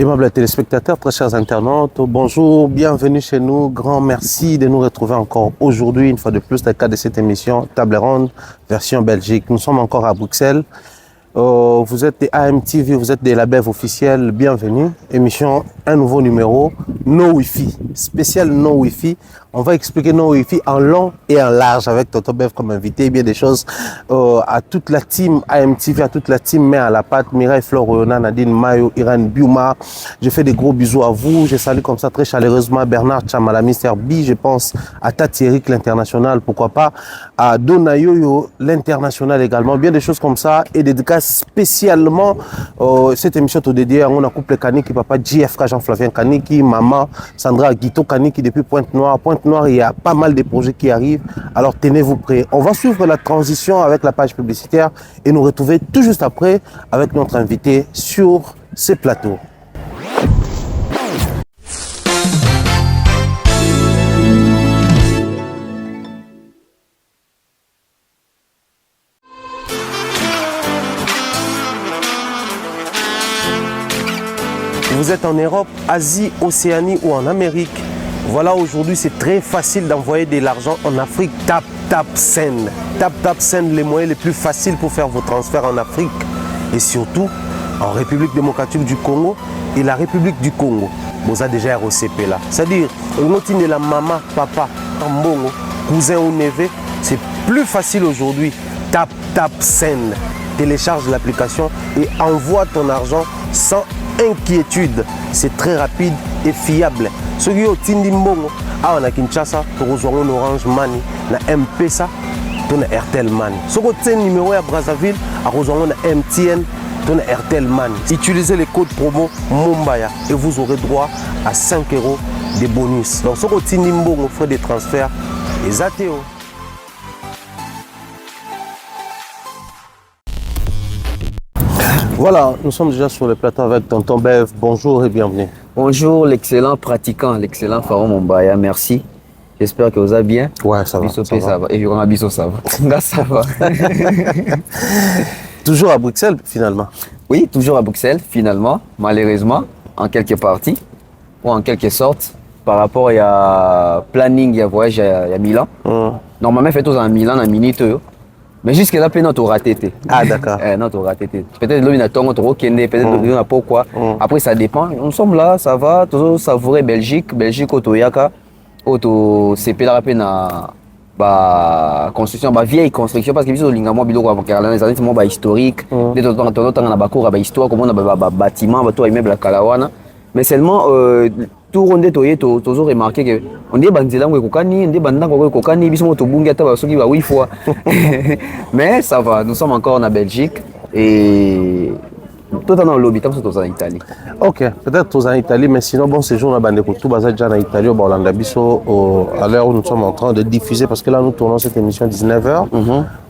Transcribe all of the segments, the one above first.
Aimables téléspectateurs, très chers internautes, bonjour, bienvenue chez nous. Grand merci de nous retrouver encore aujourd'hui, une fois de plus, dans le cadre de cette émission Table Ronde, version Belgique. Nous sommes encore à Bruxelles. Vous êtes des AMTV, vous êtes des labels officiels, bienvenue. Émission, un nouveau numéro, No Wi-Fi, spécial No Wi-Fi. On va expliquer No Wi-Fi en long et en large avec Tonton Bev comme invité. Bien des choses à toute la team AMTV, à toute la team Main à la pâte, Mireille Florona, Nadine Mayo, Irène Biuma. Je fais des gros bisous à vous. Je salue comme ça très chaleureusement Bernard Chamala, Mister B. Je pense à Tati Eric, l'international, pourquoi pas. À Donayoyo, l'international également. Bien des choses comme ça. Et dédicace spécialement cette émission est dédiée à mon couple Kaniki, papa JFK Jean-Flavien Kaniki, maman Sandra Guito Kaniki depuis Pointe-Noire. Pointe-Noire, il y a pas mal de projets qui arrivent. Alors tenez-vous prêts. On va suivre la transition avec la page publicitaire et nous retrouver tout juste après avec notre invité sur ce plateau. Vous êtes en Europe, Asie, Océanie ou en Amérique. Voilà, aujourd'hui, c'est très facile d'envoyer de l'argent en Afrique. Tap Send. Tap Send, les moyens les plus faciles pour faire vos transferts en Afrique. Et surtout, en République démocratique du Congo et la République du Congo. Vous avez déjà ROCP là. C'est-à-dire, de la maman, papa, tambongo, cousin ou neveu, c'est plus facile aujourd'hui. Tap Send. Télécharge l'application et envoie ton argent sans inquiétude. C'est très rapide et fiable. Ceux qui ont Tindi Mbongo, on a Kinshasa, tu reçois un Orange Money, na M-Pesa, tu as Airtel Money. Ceux qui ont un numéro à Brazzaville, tu reçois un MTN, tu as Airtel Money. Utilisez les codes promo Mumbaya et vous aurez droit à 5 € de bonus. Donc ceux qui ont Tindi Mbongo, frais de transfert, les ATO. Voilà, nous sommes déjà sur le plateau avec Tonton Bev. Bonjour et bienvenue. Bonjour l'excellent pratiquant, l'excellent Pharaon Mombaya, merci. J'espère que vous allez bien. Ouais, ça va. Ça va. Et on a Bisso, ça va. Ça va. Toujours à Bruxelles, finalement. Oui, toujours à Bruxelles, finalement, malheureusement, en quelque partie, ou en quelque sorte, par rapport à planning, il y a voyage à Milan. Normalement, fait tous en Milan, en minute. Mais jusqu'à là, notre raté. Ah, d'accord. Notre raté. Peut-être que nous avons peut-être que nous pourquoi. Après, ça dépend. Nous sommes là, ça va, toujours savourer Belgique, Otoyaka, CP la peine à construction, vieille construction, parce que nous avons des années historiques, des temps histoire, comme on a bâtiment, immeuble à Kalawana. Mais seulement, tout rondé toujours remarqué que on dit banzela ngwe kokani on dit bandanga ngwe kokani biso moto bungi ata basoki ba 8 fois. Mais ça va, nous sommes encore en Belgique et tout en lobby tam en Italie. OK, peut-être tous en Italie, mais sinon bon séjour na bande ko tout baza déjà en Italie au Hollande biso à l'heure où nous sommes en train de diffuser parce que là nous tournons cette émission 19h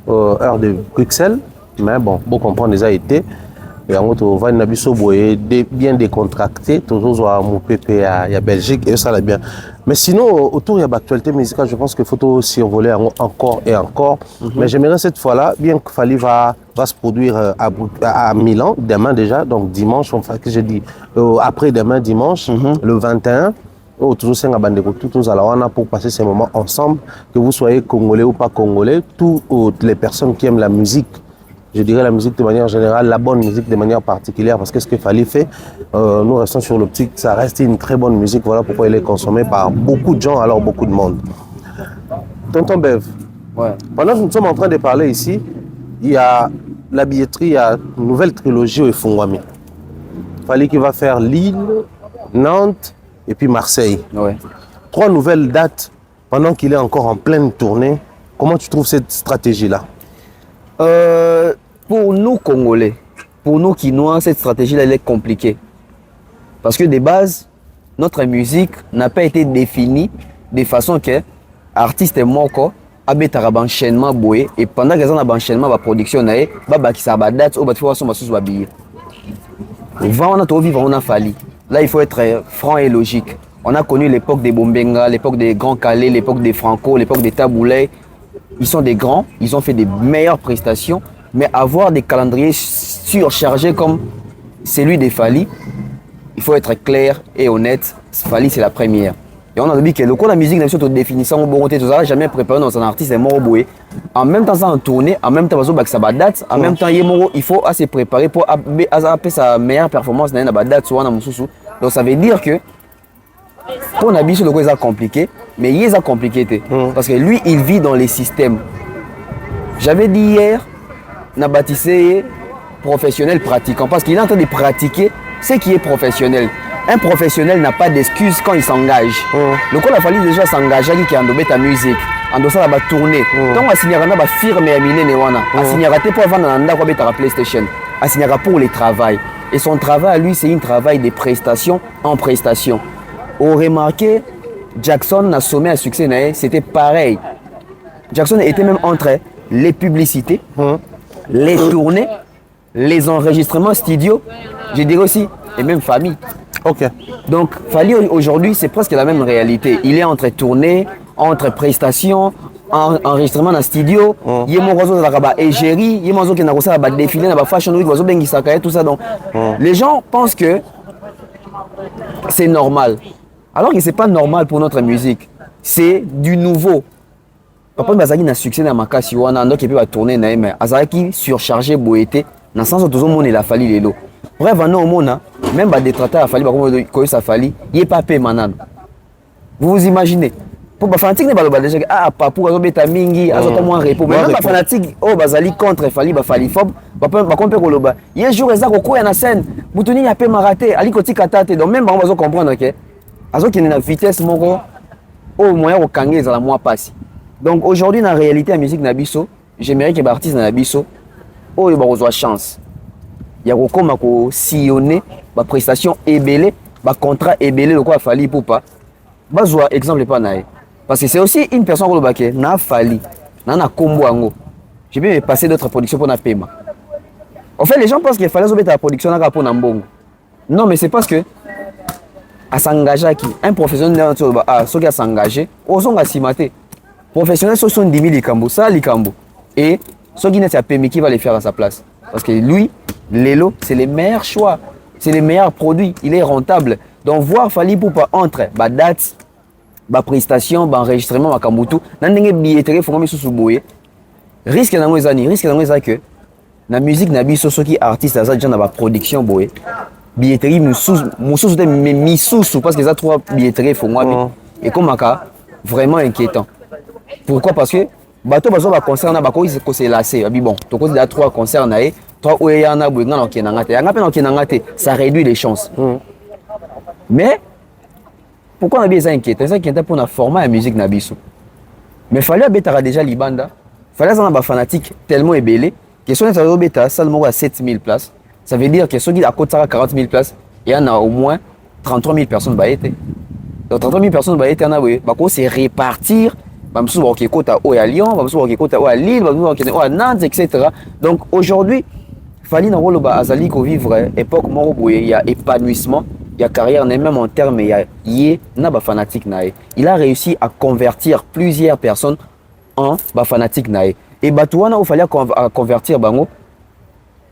heure de Bruxelles, mais bon, pour comprendre déjà été et en gros, on va bien décontracté, toujours à mon PP à Belgique, et ça va bien. Mais sinon, autour de l'actualité musicale, je pense qu'il faut survoler encore et encore. Mais j'aimerais cette fois-là, bien que Fally va se produire à Milan, demain déjà, donc dimanche, enfin, que j'ai dit, après-demain, dimanche, le 21. Toujours pour passer ces moments ensemble, que vous soyez congolais ou pas congolais, toutes les personnes qui aiment la musique. Je dirais la musique de manière générale, la bonne musique de manière particulière, parce que ce que Fally fait, nous restons sur l'optique, ça reste une très bonne musique, voilà pourquoi elle est consommée par beaucoup de gens, alors beaucoup de monde. Tonton Bev, pendant que nous sommes en train de parler ici, il y a la billetterie, il y a une nouvelle trilogie au Efongwami. Fally qui va faire Lille, Nantes et puis Marseille. 3 nouvelles dates pendant qu'il est encore en pleine tournée. Comment tu trouves cette stratégie-là? Pour nous Congolais, pour nous Kinois, cette stratégie-là elle est compliquée. Parce que de base, notre musique n'a pas été définie de façon que artiste moko abetara enchaînement boye et pendant que ça enchaînement ba production nae ba ki sa ba date au ba tu vois son basus ba billet. On a tout vivre on a Fally. Là il faut être franc et logique. On a connu l'époque des Bombenga, l'époque des Grands Calais, l'époque des Franco, l'époque des Taboulay. Ils sont des grands, ils ont fait des meilleures prestations, mais avoir des calendriers surchargés comme celui des Fally, il faut être clair et honnête. Fali, c'est la première. Et on a dit que le cours de la musique, n'a pas définition, bon, tout ça, jamais préparé dans un artiste, est mort boué. En même temps, ça en tournée, en même temps, ça va date, en même temps, il faut se préparer pour appeler sa meilleure performance dans la date, soit dans mon sous. Donc ça veut dire que pour Nabi, c'est le compliqué, mais il est compliqué. Parce que lui, il vit dans les systèmes. J'avais dit hier, n'a bâtissé professionnel pratiquant, parce qu'il est en train de pratiquer ce qui est professionnel. Un professionnel n'a pas d'excuses quand il s'engage. Le coup, il a fallu déjà s'engager qui a endobé ta musique, endossé la tournée. Donc, on a signé une firme et on a signé pour vendre la PlayStation. On a signé pour le travail. Et son travail, lui, c'est un travail de prestation en prestation. On remarqué, Jackson a sommé un succès, c'était pareil. Jackson était même entre les publicités, les tournées, les enregistrements studio, je dirais aussi, et même famille. Ok. Donc, Fally aujourd'hui, c'est presque la même réalité. Il est entre tournées, entre prestations, enregistrement dans le studio. Il y a mon réseau de la égérie, il y a mon réseau qui a défilé dans la fashion week, tout ça. Donc, les gens pensent que c'est normal. Alors que ce n'est pas normal pour notre musique. C'est du nouveau. Papa Bazaki a succès dans ma casse, il y a un qui peut tourner, mais Azaki surchargé, boété, dans le sens où tout le monde il a fallu les lots. Bref, même des traités, il a fallu que ça fallu, il n'y a pas payé maintenant. Vous vous imaginez? Pour les fanatiques, déjà papou, azobeta mingi, azota moins repos. Mais même les fanatiques, bazali contre Fally, Fallyphobe, il y a un jour, ils ont na scène, Boutoni a pas raté, ali koti katate. Donc même on va comprendre que azo qui est na vitesse moko, au moyen au kangé za la moi passe. Donc aujourd'hui, dans la réalité la musique nabiso, j'aimerais que les artistes nabiso, ils ont chance. Il y a comme sillonner, ma prestation ébélée, ma contrat ébélé, le quoi Fally pour pas. Bazwa exemple pas naé. Parce que c'est aussi une personne qui n'a Fally, n'a combo ango. Je vais me passer d'autres productions pour na paiement. En fait, les gens pensent qu'il fallait mettre la production na pour nambongo. Non, mais c'est parce que à s'engager qui un professionnel ceux qui a s'engagé, aux sont assimaté. Professionnels sont 10 000 likambo, ça likambo. Et ceux qui n'ont pas permis qui va les faire à sa place. Parce que lui, Lelo, c'est les meilleurs choix, c'est les meilleurs produits, il est rentable. Donc voir Fally pour pas entre date, prestation, enregistrement, makambutu, n'andenge billetterie faut mettre sous boye. Risque dans les années, que la musique n'a biso ceux qui artistes ça déjà dans la production boye. Billetterie moussous mais missous parce que ça trois billetterie faut moi et comme ça vraiment inquiétant. Pourquoi? Parce que bateau va concerne bako il s'est lassé. Bon, to cause il a trois concerts naé. Ça réduit les chances. Mais pourquoi on a besoin d'inquiéter? C'est inquiétant pour former la musique nabiso. Mais il fallait que déjà Libanda, il fallait que les fanatiques tellement ébélés que si on a seulement à 7 000 places, ça veut dire que ceux qui à côté de 40 000 places, il y en a au moins 33 000 personnes. Donc 33 000 personnes, c'est répartir. À Lyon, à Lille, à Nantes, etc. Donc aujourd'hui, Fally na rolo azali ko vivre époque moko boye il y a épanouissement, il y a carrière même en termes il y a na ba fanatique nae. Il a réussi à convertir plusieurs personnes en ba fanatique nae. Et batouana il fallait convertir bango.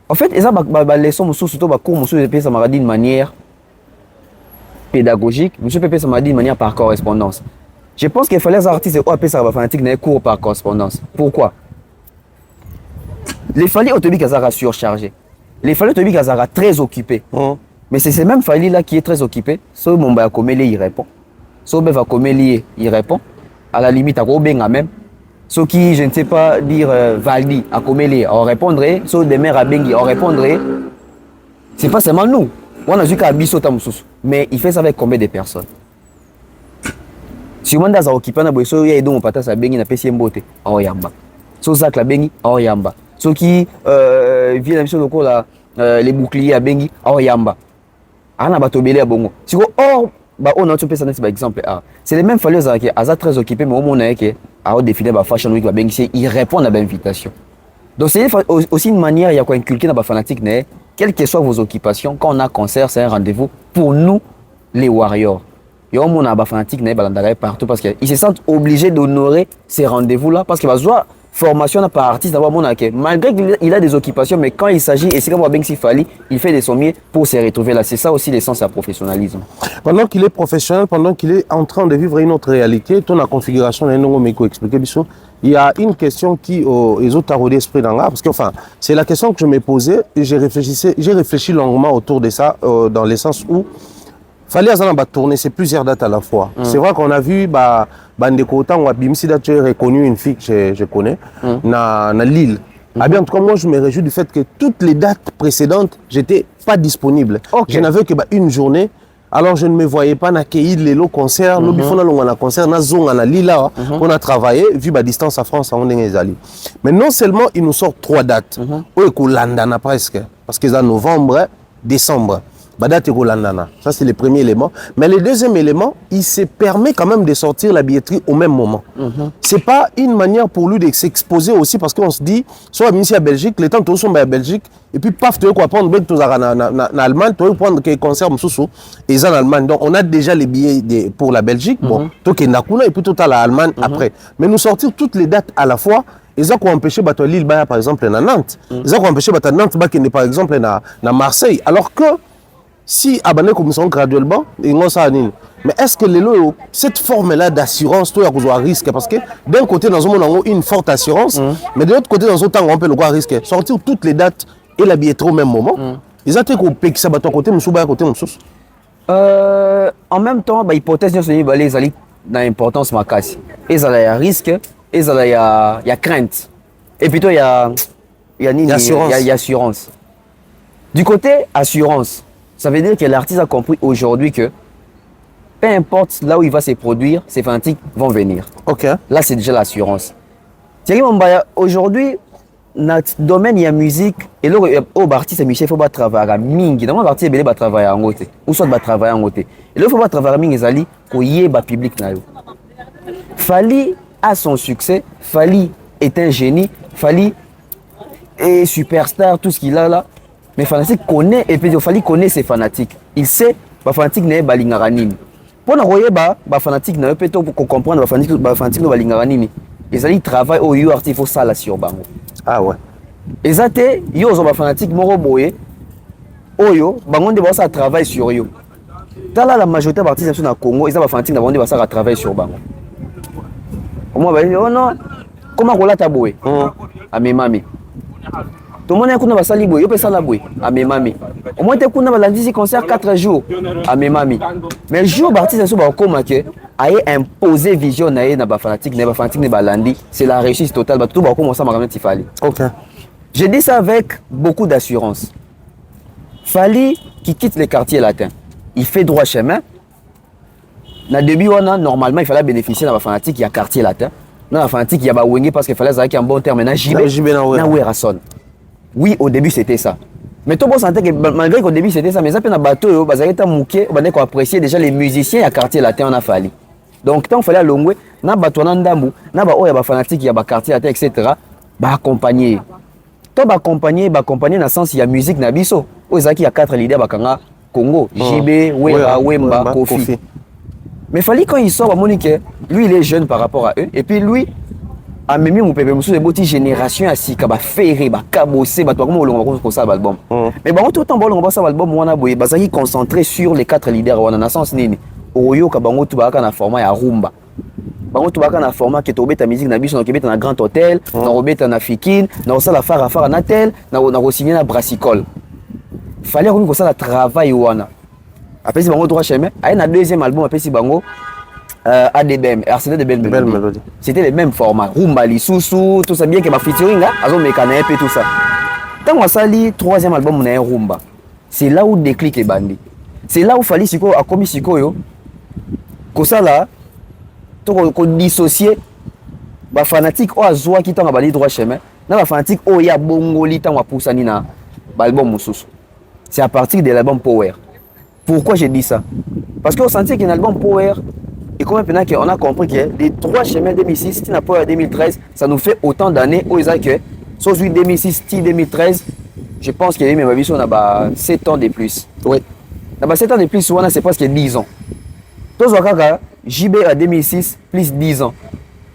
En fait, ça ba leçon musu surtout ba cours musu de ça m'a dit d'une manière pédagogique, monsieur Pépé ça m'a dit d'une manière par correspondance. Je pense qu'il fallait les artistes appeler ça ba fanatique nae cours par correspondance. Pourquoi? Les Fally autobiques Azara surchargés. Les Fally autobiques Azara très occupés. Mais c'est ces mêmes Fally là qui est très occupé. Ce Momba a comélé, il répond. Ce Beva comélé, il répond. À la limite, à Robenga même. Ce qui, je ne sais pas dire Valdi a comélé, on répondrait. Ce Demer à Bengi, on répondrait. C'est pas seulement nous. On a vu qu'à Bisso Tamoussous. Mais il fait ça avec combien de personnes? Si on a occupé, on a besoin de mon patas à Bengi, on a payé Mbote. Oh yamba. Ce Zak la Bengi, oh yamba. Ceux qui viennent sur le coup les boucliers à Bengi, or yamba. Ana batobele à bongo. Si or on a tout ça par exemple. C'est les mêmes Fally qui sont très occupés mais au moment que à défiler la fashion week Bengi, ils répondent à l'invitation. Donc c'est aussi une manière il y a quoi inculquer dans la fanatique quelles que soient vos occupations quand on a concert c'est un rendez-vous pour nous les warriors. Et on a ba fanatique partout parce qu'ils se sentent obligés d'honorer ces rendez-vous là parce que formation par artiste d'avoir mon acquis. Malgré qu'il a des occupations, mais quand il s'agit, et c'est comme bien s'il fallait, il fait de son mieux pour se retrouver là. C'est ça aussi l'essence à professionnalisme. Pendant qu'il est professionnel, pendant qu'il est en train de vivre une autre réalité, ton la configuration, il y a une question qui les autres a rodé l'esprit dans là, parce que enfin, c'est la question que je me posais et j'ai réfléchi longuement autour de ça, dans le sens où fallait tourner, c'est plusieurs dates à la fois. C'est vrai qu'on a vu Bandeko Otang ou Abimsi date, j'ai reconnu une fille que je connais, na Lille. Ah bien, en tout cas, moi, je me réjouis du fait que toutes les dates précédentes, j'étais pas disponible. Je n'avais que une journée. Alors, je ne me voyais pas accueillir les lots concerts. Nous, bifons na concert, na zone, na Lila. On a travaillé, vu la distance à France, on est allé. Mais non seulement, ils nous sortent 3 dates. Oui, Landana presque. Parce qu'ils sont novembre, décembre. Date Landana. Ça, c'est le premier élément. Mais le deuxième élément, il se permet quand même de sortir la billetterie au même moment. C'est pas une manière pour lui de s'exposer aussi, parce qu'on se dit, soit ici à Belgique, les temps tous sont à Belgique, et puis paf, tu vas prendre en Allemagne, tu vas prendre des concerts et en Allemagne. Donc, on a déjà les billets pour la Belgique, bon, tu es Nakuna, et puis tu as l'Allemagne après. Mais nous sortir toutes les dates à la fois, ils ont empêché Lille, par exemple, à Nantes. Ils ont empêché Nantes, par exemple, à Marseille. Alors que, si abandonné comme ça graduellement, mais est-ce que cette forme-là d'assurance, toi, il y a un risque? Parce que d'un côté, dans un monde, on a une forte assurance, mais de l'autre côté, dans un temps, on peut le voir risque. Sortir toutes les dates et la billetterie au même moment, ils ont été coupés qui s'abattent à côté, à côté, en même temps, l'hypothèse, c'est que les alliés dans l'importance ma casse. Ils ont un risque, ils ont une crainte. Et plutôt, il y a assurance. Du côté assurance, ça veut dire que l'artiste a compris aujourd'hui que peu importe là où il va se produire, ses fanatiques vont venir. Ok. Là, c'est déjà l'assurance. Aujourd'hui, dans le domaine de la musique, et là, l'artiste il faut travailler à mingi. Dans l'artiste, il va travailler en côté. Ou soit il va travailler en côté. Et là, il faut travailler à mingi, pour y avoir public. Fali a son succès, Fali est un génie, Fali est superstar, tout ce qu'il a là. Mais fanatique connaît, et puis il fallait connaître ses fanatiques. Il sait, les fanatiques n'est pas lingaranini. Pour nous voyez, les fanatiques n'a pas pour comprendre les fanatiques n'est pas lingaranini. Ils allaient travailler au yo artiste faut ça là sur bango. Ah ouais. Ils étaient yo les fanatiques moro boye. Oyo, bango de ça travaille sur yo. Dans la majorité des artistes dans le Congo, ils ont des fanatiques qui vont ça travailler sur bango. Moi bah oh non, comment on l'a taboué? À mes mamies. Tout le monde a un sali boy, yo sala boy à mes mamies. Au moins tu kuna balandi concert 4 jours à mes mamies. Mais le jour artiste so ba koma que aye imposer vision na ye na ba fanatique ne balandi, c'est la réussite totale ba tout ba commencer à me Fali. OK. Je dis ça avec beaucoup d'assurance. Fali qui quitte le quartier latin. Il fait droit chemin. Na début normalement il fallait bénéficier de la fanatique, il y a quartier latin. Dans la fanatique il y a ba wenge parce qu'il fallait avoir un bon terme na JB na Werason. Oui, au début c'était ça. Mais tout le monde sentait que malgré qu'au début c'était ça, mais ça peut être un bateau, on a apprécié déjà les musiciens à quartier latin, on a fallu. Donc tant qu'il fallait allonger, on a bateau ndambu, on a des fanatiques, il y a quartier latin, etc. Bah accompagner. Toi accompagner dans le sens il y a musique nabiso. Aux il y a 4 leaders bakanga Congo, JB, Wera, Wemba, Kofi. Mais il fallait quand il sort, lui il est jeune par rapport à eux, et puis lui. A même mon pépé monsieur de génération à si kaba ferré ba kabossé ba toi comment on va ça album mais bon tout temps bon on va ça album on a boye bazaki concentré sur les 4 leaders on a sens nini oyo ka bango tout ba na format ya rumba bango tout ba na format qui tobeta musique na biso na kebeta na grand hôtel na robeta na fikine na ça la fara na tel na signer na brassicole fallait qu'on ça la travail wana après si bango droit chemin a na deuxième album après si bango ADBM, Arsenal de Belle Mélodie. C'était le même format. Rumba, Lisusu, tout ça bien que ma featuring là, Azo Mécané et tout ça. Quand on sali troisième album, on a un Rumba. C'est là où déclic est bandit. C'est là où fallait siko a commis siko yo. Comme ça là, qu'on dissocier ba fanatique o azwa qui tanga bali droit chemin. Na ba fanatique o ya bongoli tanga poussani na album mususu. C'est à partir de l'album Power. Pourquoi j'ai dit ça? Parce qu'on sentait qu'un album Power. Et comme maintenant qu'on a compris que les 3 chemins 2006, Tina Power 2013, ça nous fait autant d'années où ils ont que, soit 2006, 2013, je pense qu'il y a eu même avis, on a 7 ans de plus. Oui. On a 7 ans de plus, c'est presque 10 ans. Tous les JB à 2006, plus 10 ans.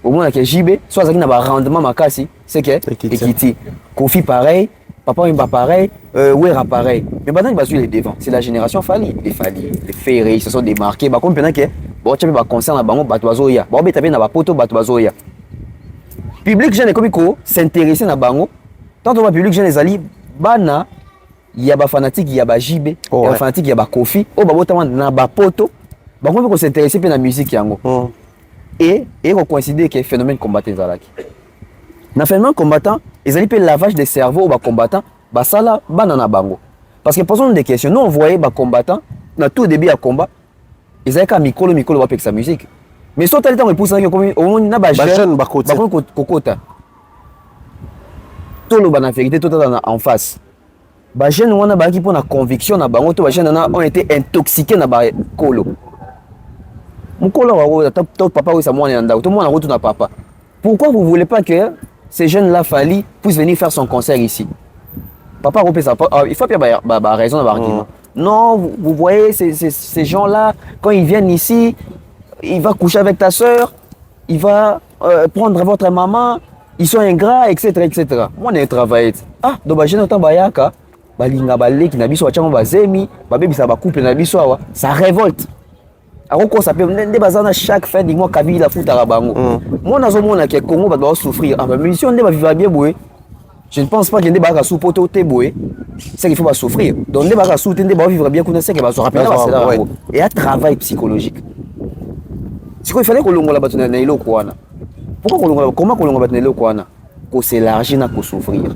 au moins que JB soit ça qui n'a pas rendement makasi c'est que Ekiti Kofi pareil Papa Wemba pareil Wera pareil mais maintenant il va sur les devants c'est la génération Fally les Ferré ils se sont démarqués bah comme pendant que bon tu as concert na bango bato bazoya bon betape na ba poto bato bazoya public jeune comme ko s'intéresser na bango tant que public jeune ezali bana ya ba fanatique ya ba JB ya ba fanatique ya ba Kofi o ba botama na ba poto ba ko s'intéresser pe na musique yango et on considère que phénomène combattant zalaki na phénomène combattant ezali pe lavage des cerveaux ba combattant ba sala bana na bango parce que posons des questions nous on voyait ba combattant na tout début à combat ezali ka mikolo ba pe sa musique mais so tali temps pousse comme au na ba jeune ba kokota tout le bana vérité tout en face ba jeune wana ba ki pour na conviction na bango to ba jeune na ont été intoxiqués na ba kolo mukolo wa to papa oui ça moi na ndako to moi na route na papa pourquoi vous voulez pas que ces jeunes là Fally puissent venir faire son concert ici papa repère ça il faut bien raison d'avoir argument non vous voyez ces gens là quand ils viennent ici il va coucher avec ta sœur il va prendre votre maman ils sont ingrats etc moi on travaille donc ba jeune autant bayaka balinga baleki na biso bachango bazemi babebisa ba couple na biso awa ça révolte ako ça peut nde bazana chaque fin du mois Kabila futara bango moi nazomona que Congo ba doit souffrir ba mission nde ba vivre bien boé je ne pense pas que nde ba ka soupoto te boé c'est qu'il faut pas souffrir donc nde ba ka souter nde ba vivre bien kuna c'est que ba se rappeler et un travail psychologique c'est qu'il fallait que longola batuna na ilo kwana pourquoi longola comment longola batuna ilo kwana ko s'élargir na ko souffrir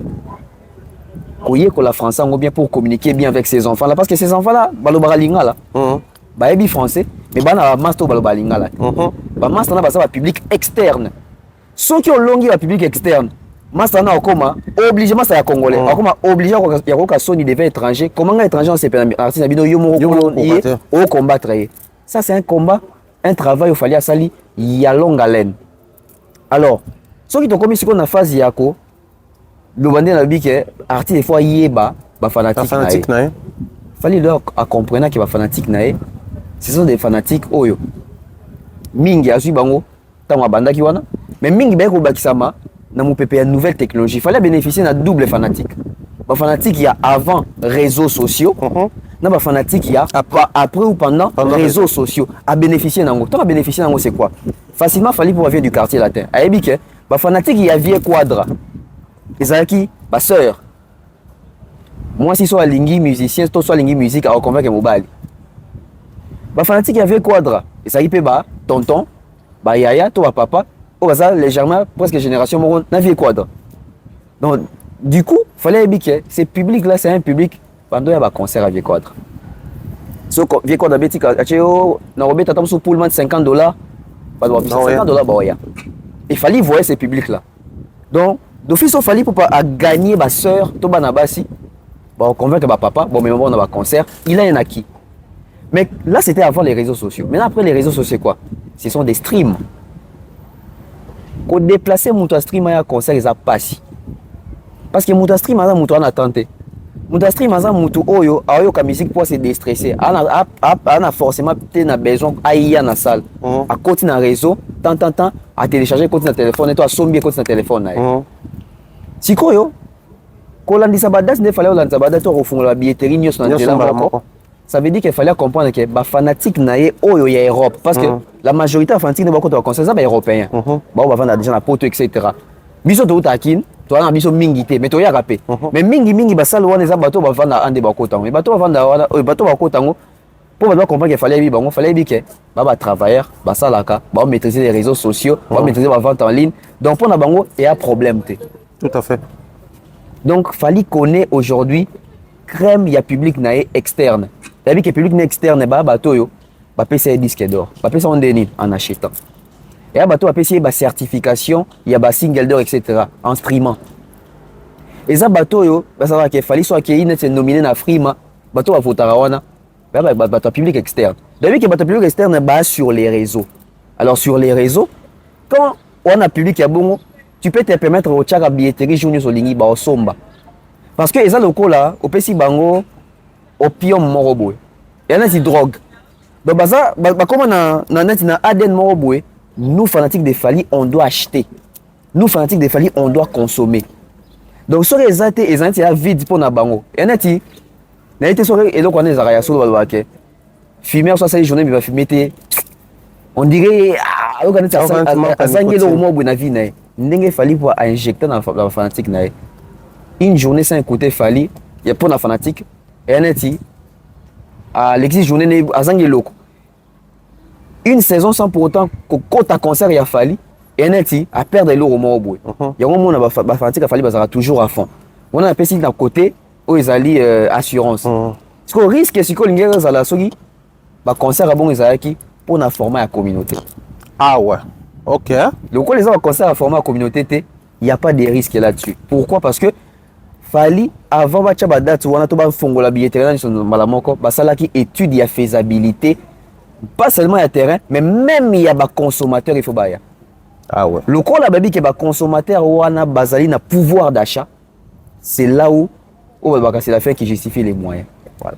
koyé ko la français ngo bien pour communiquer bien avec ses enfants là parce que ces enfants là balobara lingala ba ebi français mais bana master baloba lingala ba master na ba ça public externe ceux qui ont longi la public externe master na okoma obligé master ya congolais okoma obligé ya ko ka soni devait étranger comment un étranger on s'est artiste na bino yo moko au combattre ça c'est un combat un travail il fallait sali ya longue haleine alors ceux qui ont commis ce qu'on a phase yako le bandé na bique artiste des fois yeba ba fanatique na fallait leur à comprendre que ba fanatique na ce sont des fanatiques oyo mingi azui bango tama bandaki wana mais mingi ba ko bakisama na mopepe ya nouvelle technologie fallait bénéficier na double fanatique ba fanatique ya avant réseaux sociaux na ba fanatique ya après ou pendant réseaux sociaux à bénéficier nango to à bénéficier nango c'est quoi facilement fallait pour vivre du quartier latin ayebi ke ba fanatique ya vie quadra ezalaki ba sœur moi si soit lingi musicien to soit lingi musique à convaincre mobile ba fanatique ya vie quadra ezalaki pe ba tonton ba yaya to ba papa o baza légèrement presque génération moko na vie quadra donc du coup fallait ébiquer ces publics là c'est un public pendant ya ba concert à vie quadra so vie quadra betika acheo na robeta tam so pullman $50 ba doit $50 ba ya il fallait voir ces publics là donc d'office il fallait pour pas gagner ba sœur to bana basi ba convaincre ba papa bon mais on a ba concert il a un acquis mais là c'était avant les réseaux sociaux maintenant après les réseaux sociaux quoi ce sont des streams ko déplacer muto stream ya concert ils a passé parce que muto stream aza muto ana tenté muto stream aza muto oyo ayo ka musique pour se déstresser ana forcément peut-être na besoin aïe na salle à côté na réseau tant à télécharger côté na téléphone et toi sombi côté na téléphone na sikoyo ko landisa badas ne fallait landisa badas to refungola billetterie nyos na tela moko ça veut dire qu'il fallait comprendre que ba fanatique na ye oyo ya Europe parce que la majorité fanatique ne ba ko to concert ça ba européen ba on va vendre déjà na poto etc biso to takin to na biso mingi te mais to ya rapé mais mingi ba sala wana za bato ba vendre ande ba ko tango mais bato ba vendre wana bato ba ko tango pour ba comprendre qu'il fallait bi fallait bi que ba travailleur ba salaka ba maîtriser les réseaux sociaux ba maîtriser la vente en ligne donc pour na bango il y a problème te tout à fait donc Fally connaît aujourd'hui crème ya public na externe la vie que public na externe ba bato yo ba PC disque d'or ba PC on déni en achetant et ba bato ba PC ba certification ya ba single d'or etc en streamant et ça bato yo ba savoir que Fally soit qui net nominé na frima bato ba votara wana ba bato public externe la vie que bato public externe ba sur les réseaux alors sur les réseaux quand on a public ya bongo tu peux te permettre au tchaka billetterie journée sur lingi ba osomba parce que eza lokola opesi bango opium moko boye yana ti drogue donc baza bakoma na net na ADN moko boye nous fanatiques de Fally, on doit acheter. Nous fanatiques de Fally, on doit consommer. Donc sur les athées, ils ont été vide pour na bango. Et neti, na été sur et donc on est à solo balbake. Fumer soit cette journée mais va fumer té. On dirait ah donc on est à sanguer le moment où na vie na. Ndenge Fally pour injecter dans la fanatique na. Une journée sans écouter Fally, il y a pour na fanatique. Et neti à l'existe journée à sanguer loko. Une saison sans pour autant que quand ta concert il y a Fally et neti à perdre l'eau au moment où il y a un moment où la fanatique a Fally bazara toujours à fond. On a un petit d'un côté où ils allaient assurance. Parce que risque c'est que l'ingénieur za la sogi ba concert à bon ezaki pour na format à communauté. Ah ouais. OK. Donc quand les gens concert à format à communauté, il y a pas de risque là-dessus. Pourquoi? Parce que Fally avant ba tcha ba date wana to ba fongola billetterie sur malamoko ba sala ki étude ya faisabilité pas seulement à terrain mais même il y a ba consommateur il faut ba ya. Ah ouais. Le col la babi que ba consommateur wana bazali na pouvoir d'achat. C'est là où c'est la fin qui justifie les moyens. Voilà.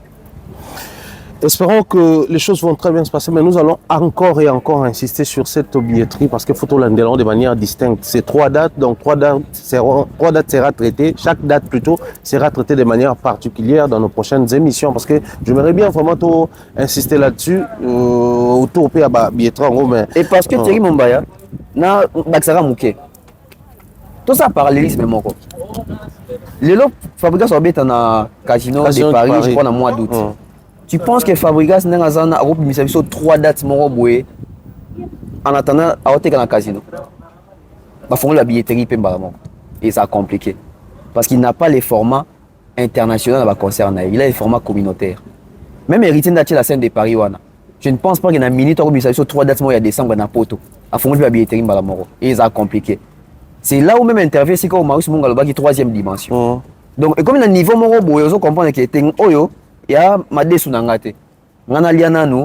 Espérons que les choses vont très bien se passer, mais nous allons encore et encore insister sur cette billetterie parce qu'il faut tout l'endelon de manière distincte. C'est 3 dates, donc 3 dates sera traitées, chaque date plutôt sera traitée de manière particulière dans nos prochaines émissions parce que j'aimerais bien vraiment tout insister là-dessus autour de la billetterie en gros. Mais, et parce que Thierry Mombaya, na Baksara Mouké, tout ça parallélisme mon quoi. Les lots Fabregas sont bêtes dans Casino de Paris, je crois dans le mois d'août. Tu penses que Fabregas n'a pas groupe mis sur 3 dates mon boé en attendant à hôtel dans Casino. Bah font la billetterie pembalamon et ça compliqué parce qu'il n'a pas les formats internationaux dans concert, il a les formats communautaires. Même héritier de la scène de Paris wana. Je ne pense pas qu'il y a une minute où il y a 3 dates il y a décembre dans Poto. À fond la billetterie pembalamon et ça compliqué. C'est là où même intervient c'est quand Marius Mongaloba qui 3e dimension. Donc et comme le niveau mon boé on comprend que ten oyo il y a Madesu Nangate. Nous allons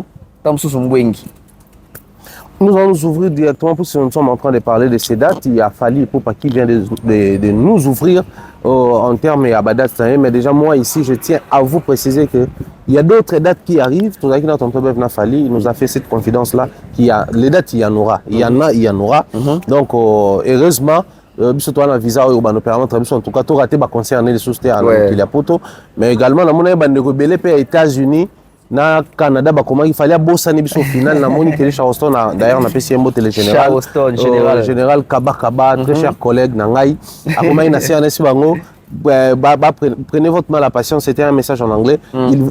nous ouvrir directement parce que nous sommes en train de parler de ces dates. Il y a Fally Ipupa qui vient de nous ouvrir en termes d'Abadat. Mais déjà, moi ici, je tiens à vous préciser qu'il y a d'autres dates qui arrivent. Tout à l'heure, notre peuple Fally, il nous a fait cette confidence-là. Les dates, il y en aura. Il y en a, il y en aura. Donc, heureusement, biso to na visa oyo ba no permettre biso en tout cas to raté ba concerner les sociétés en Poto mais également na mona ba ndeko belé pe États-Unis na Canada ba comment il fallait bosser biso au final na moni télé Charleston d'ailleurs on a fait CMO télé général général Kaba très cher collègue na ngai akoma ina CNS bango prenez votre mal à patience, c'était un message en anglais.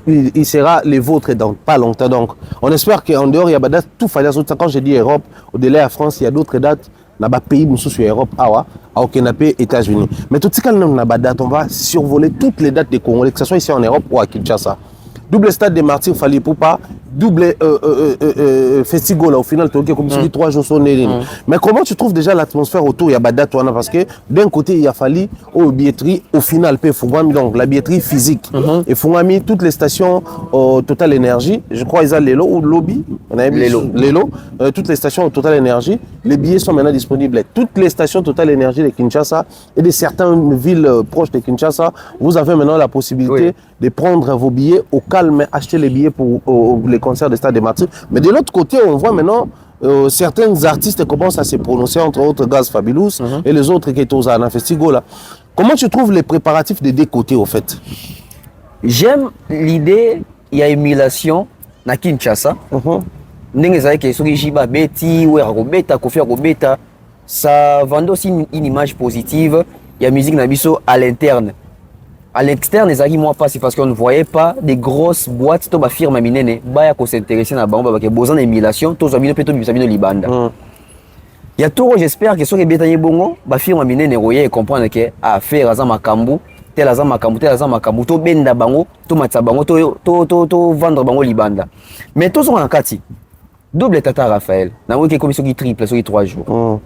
Il sera les vôtres dans pas longtemps. Donc, on espère qu'en dehors, il y a des dates, tout fallait. Quand je dis Europe, au-delà de la France, il y a d'autres dates. Dans les pays sur Europe, au Canada, États-Unis. Mais tout ce qu'on a date, on va survoler toutes les dates des Congolais, que ce soit ici en Europe ou à Kinshasa. Double stade des martyrs, Fally Ipupa, double festival au final, comme tu dis, 3 jours sont Mais comment tu trouves déjà l'atmosphère autour? Il y a Badat, parce que d'un côté, il y a Fally aux billetteries, au final, donc la billetterie physique. Et Fungami, toutes les stations Total Énergie, je crois ils ont Lelo ou Lobby, on a Lelo, toutes les stations Total Énergie, les billets sont maintenant disponibles. Toutes les stations Total Énergie de Kinshasa et de certaines villes proches de Kinshasa, vous avez maintenant la possibilité de prendre vos billets au calme, acheter les billets pour les concerts de Stade des Martyrs. Mais de l'autre côté, on voit maintenant certains artistes commencent à se prononcer, entre autres Gaz Fabulous et les autres qui étaient aux Anna Festival. Comment tu trouves les préparatifs des deux côtés au fait? J'aime l'idée, il y a émulation na Kinshasa. Ça vend aussi une image positive. Il y a musique nabiso à l'interne. À l'externe, les amis, moi, pas, c'est parce qu'on ne voyait pas des grosses boîtes, to ba firme minene, ba ya ko s'intéresser na bango, ba ke besoin d'émulation, to zamino peto bisabino libanda. Il y a tout, j'espère que ceux qui bétanye bongo, ba firme minene roye et comprendre que à faire azan makambu, tel azan makambu, to benda bango, to matsa bango, to vendre bango libanda. Mais tous sont en kati. Double Tata Raphaël, na moi qui comme ceux qui triple, ceux qui 3 jours.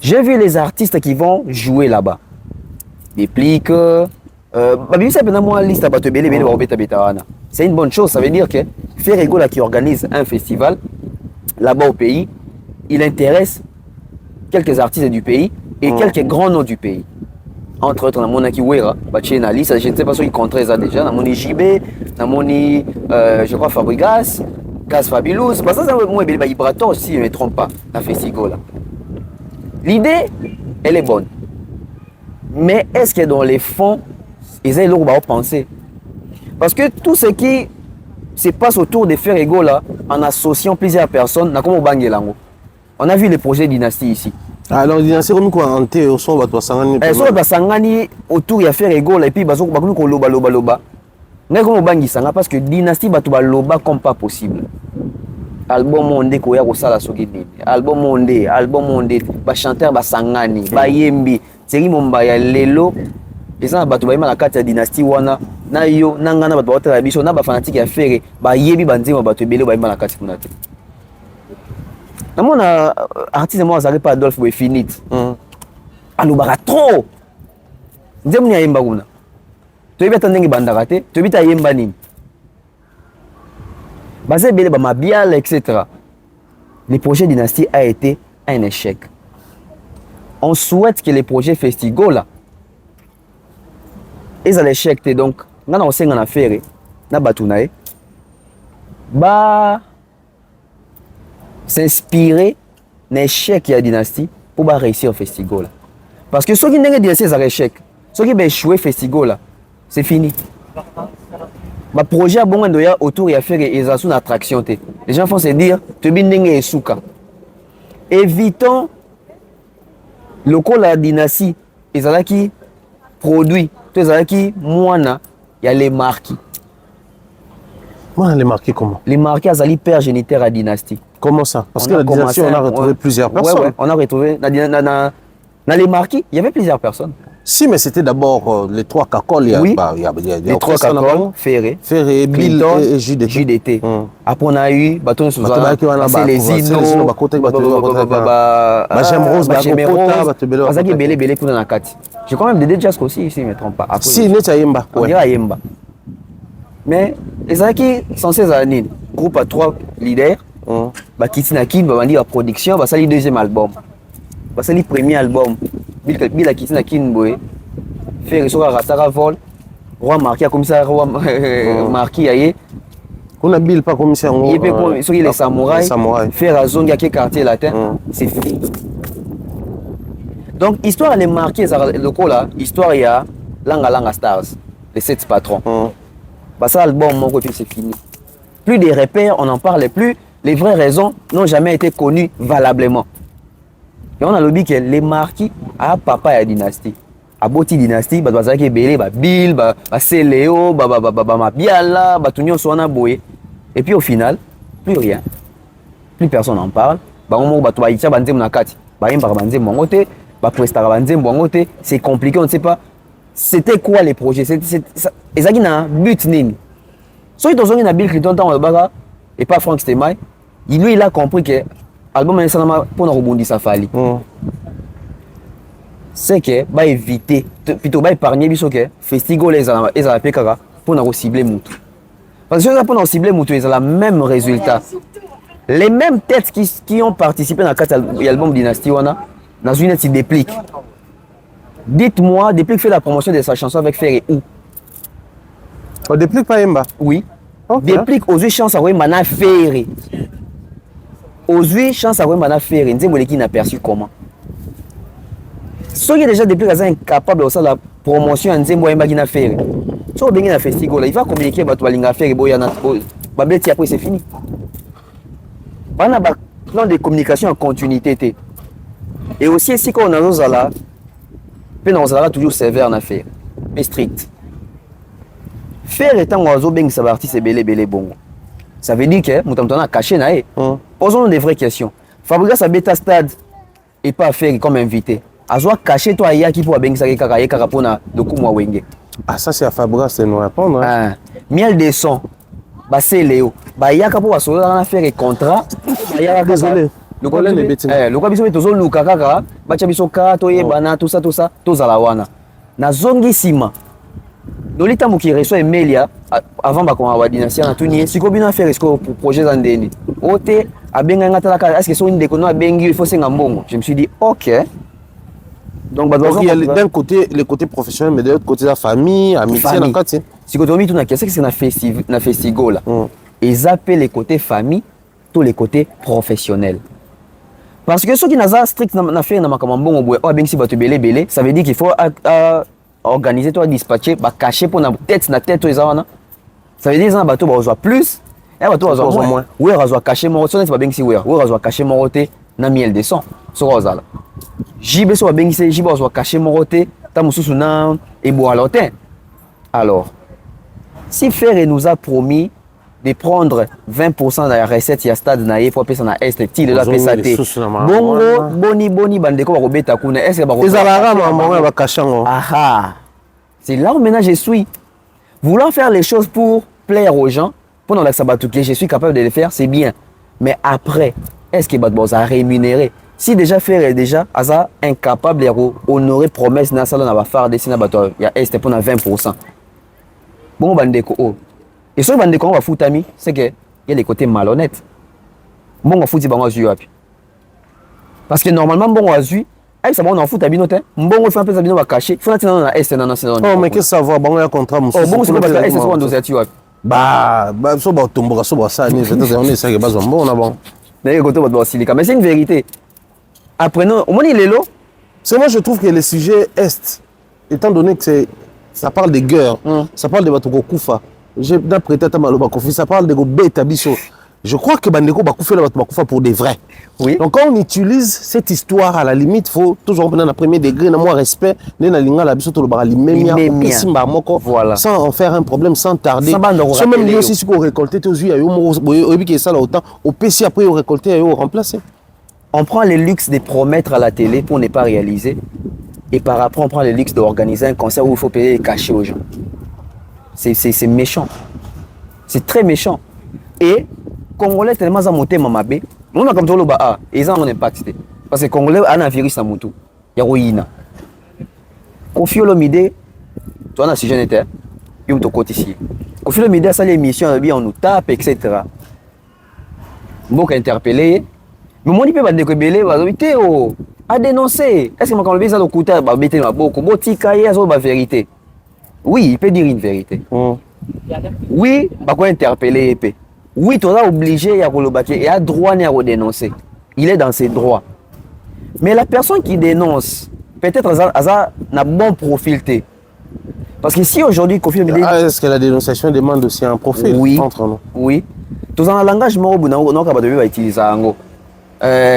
J'ai vu les artistes qui vont jouer là-bas. Des pliques. C'est une bonne chose, ça veut dire que Ferrego qui organise un festival là-bas au pays, il intéresse quelques artistes du pays et quelques grands noms du pays. Entre autres, on a Kiwera, je ne sais pas si il compte ça déjà, on a JB, je crois Fabregas, Gaz Fabulous, parce que ça, moi, il y a Ibraton aussi, je ne me trompe pas, dans Festigo là. L'idée, elle est bonne. Mais est-ce que dans les fonds, ils ont l'eau à penser? Parce que tout ce qui se passe autour de Ferrego là, en associant plusieurs personnes, on a vu les projets Dynastie ici. Alors, Dynastie, comme quoi, en thé, au son, va Sangani. Sangani autour, il y a Ferrego là, et puis, il y a loba. Parce que Dynastie, il y a loba comme pas possible. Album monde ko ya ko sala soki nini album monde ba chanteur ba sangani ba yembi seri momba ya lelo eza na bato ba yema na kati ya Dynastie wana na yo na ngana bato ba otela biso na ba fanatique ya Ferre ba yebi banzima bato ebele ba yema na kati kuna te na mona artiste mo azali pa Adolphe Boy finite alobaka trop nzemu ya yemba kuna to yebi atandenge bandaka te to yebi ta yemba nini basé belé ba mabial etc. Le projet Dynastie a été un échec. On souhaite que les projets Festigo là ils allaient échec donc ngana on sait ngana faire na batunae ba s'inspirer d'un échec ya Dynastie pour ba réussir au Festigo là parce que ceux qui n'ont Dynastie ça échec ceux qui ba échouer Festigo là c'est fini. Le projet autour de faire des attractions. Les gens font se dire tu es souka. Évitons le coup la Dynastie. Ils ont qui produit. Ils ont qui moana. Il y a les marquis. Les marquis comment? Les marquis sont hyper génitaires à Dynastie. Comment ça? Parce que la Dynastie, on a retrouvé plusieurs personnes. Ouais, on a retrouvé. Dans les marquis, il y avait plusieurs personnes. Si, mais c'était d'abord les trois cacoles. Oui, les trois cacoles, Ferré, Bill et JDT. Après, on a eu les Inos, j'ai quand même des jazz aussi, si je ne me trompe pas. Si, il y a Yemba. On dirait Yemba. Mais les acquis sont ces années. Groupe à 3 leaders. Kitinakin va venir à production, c'est le deuxième album. C'est le premier album. Bill a quitté la Kinboé, fait recevoir Ratara Vol, Roi Marquis a commissaire Roi Marquis aïe. On a Bill pas commissaire. Il peut les samouraïs, faire la zone qui quartier latin, c'est fini. Donc histoire les marqués le coup là, histoire il y a Langa Stars, les 7 patrons. Ça album mon côté c'est fini. Plus des repères, on n'en parle plus. Les vraies raisons n'ont jamais été connues valablement. Et on a le dit que les marquis à papa et Dynastie. À Boti Dynastie, bazaki belé, Bill, Céléo, Mabiala, Tunyon Soana Boé. Et puis au final, plus rien. Plus personne n'en parle. C'est compliqué, on ne sait pas. C'était quoi les projets? Et ça qui n'a but nini. Soit ils ont Bill Clinton et pas Frank Stemay. Lui, il a compris que l'album est pour nous rebondir ça fallait. C'est que va éviter plutôt va épargner biso que Festigo les PKK pour nous cibler Moutou. Parce que pour nous cibler Moutou, ils ont le même résultat. Les mêmes têtes qui ont participé dans l'album Dynastie wana dans une petite déplique. Dites-moi, Déplique fait la promotion de sa chanson avec Ferré où? On Déplique pas Yemba. Oui. Déplique aux yeux chance à Mana Ferré. Aux yeux chance à Mana Ferré. Nzembo qui n'a perçu comment? Ceux qui déjà Déplique sont incapables de faire la promotion à Nzembo qui n'a Ferré. Ceux qui ont un festival, il va communiquer avec Balinga Ferré. Après c'est fini. On a un plan de communication en continuité. Et aussi, si on a nos ala, on a toujours sévère en affaire, mais strict. Faire étant oiseau bien ça va artiste belé bon. Ça veut dire que nous avons caché naé. Posons des vraies questions. Fabrice à bêta stade et pas faire comme invité. Azoa caché toi ya qui pour bien ça kaka pour na de coup moi wenge. Ah ça c'est à Fabrice de nous répondre. Miel des sons. Bah c'est Léo. Bah ya ka pour assurer dans affaire et contrat. Ya désolé. Le quoi biso tozo luka kaka bacha biso ka to yebana tout ça to zala wana. Na zongi sima. Dolita muki reçoit Emelia avant ba ko wa Dynastie na tuni siko bino faire ce projet za ndeni. Ote abenga ngata la est-ce que so ndeko no abengi il faut senga mbongo. Je me suis dit OK. Donc il y a d'un côté le côté professionnel mais de l'autre côté la famille, amitié na kati. Siko tomi tout na qu'est-ce que c'est na festival là. et zapper les côtés famille, tous les côtés professionnels. Parce que ceux qui n'ont pas strict na faire na makamambongo boy, oh bien si bato belé, ça veut dire qu'il faut organiser toi dispatcher, ba cacher pour na tête to ezana. Ça veut dire ça bato ba ozo plus, et bato ozo moins. Oui, ozo cacher mon sonnet ba bien si oui, ozo cacher mon roté na miel de son. So ozala. Jibe so ba bien si jibe ozo cacher mon roté, ta mususu na et boire l'autin. Alors, si Ferre nous a promis de prendre 20% de la recette il y a stade naïe pour payer na est il la pesate bongo boni bandeko ba kobeta kuna est-ce que ba ezalaka maman ba kashango aha c'est là où maintenant je suis voulant faire les choses pour plaire aux gens pendant la sabatuke je suis capable de le faire c'est bien mais après est-ce que ba ça rémunérer si déjà faire est déjà asa incapable de honorer promesse na salon na ba faire dessiner bato il y a est pour na 20% bongo bandeko oh. Et ce qui va foutre ami, c'est qu'il y a des côtés malhonnêtes. Bon, on fout des bangs à parce que normalement, bon, on zui, ça va, on en fout à binote. Bon, on fait un peu de binote à cacher. Faut attendre dans la S, dans la saison. Oh, mais qu'est-ce que ça va? Bon, il y a un contrat. Oh, bon, c'est pas la S, c'est souvent dosé à tu vois. Bah, ça va tomber, ça va ça, on est ça qui est pas bon, on a bon. D'ailleurs, côté votre silica, mais c'est une vérité. Après, non, au moins, il est là. C'est moi, je trouve que le sujet est, étant donné que ça parle de guerre, ça parle de votre Koufa. J'ai prêté à Maloba Kofi, ça parle de Beta Bisso. Je crois que Bandeko Bakoufa pour des vrais. Oui. Donc quand on utilise cette histoire, à la limite, il faut toujours prendre un premier degré, un moins respect, voilà. Sans en faire un problème, sans tarder. Sans même lui aussi, si vous récoltez, au PC après, vous récoltez et vous remplacez. On prend le luxe de promettre à la télé pour ne pas réaliser. Et par après, on prend le luxe d'organiser un concert où il faut payer et cacher aux gens. C'est méchant. C'est très méchant. Et Congolais tellement à monter mamabé. On a comme tout le bas et ça on impact parce que Congolais a un virus à montou. Il y a ruina. Kofi Olomide, toi na si jeune était, il te côté ici. Kofi Olomide ça l'émission on nous tape etc. Beaucoup interpellé. Mais moi il peut pas décobeler, va Théo a dénoncé. Est-ce que quand le ça le côté va bêter ma beaucoup botika ya zo ba vérité. Oui, il peut dire une vérité. Oui, il va interpeller. Oui, tu es obligé et a droit à dénoncer. Il est dans ses droits. Mais la personne qui dénonce, peut-être elle a un bon profil. Parce que si aujourd'hui, Kofi me dit... Est-ce que la dénonciation demande aussi un profil entre nous? Oui. Tout un langage, va utiliser.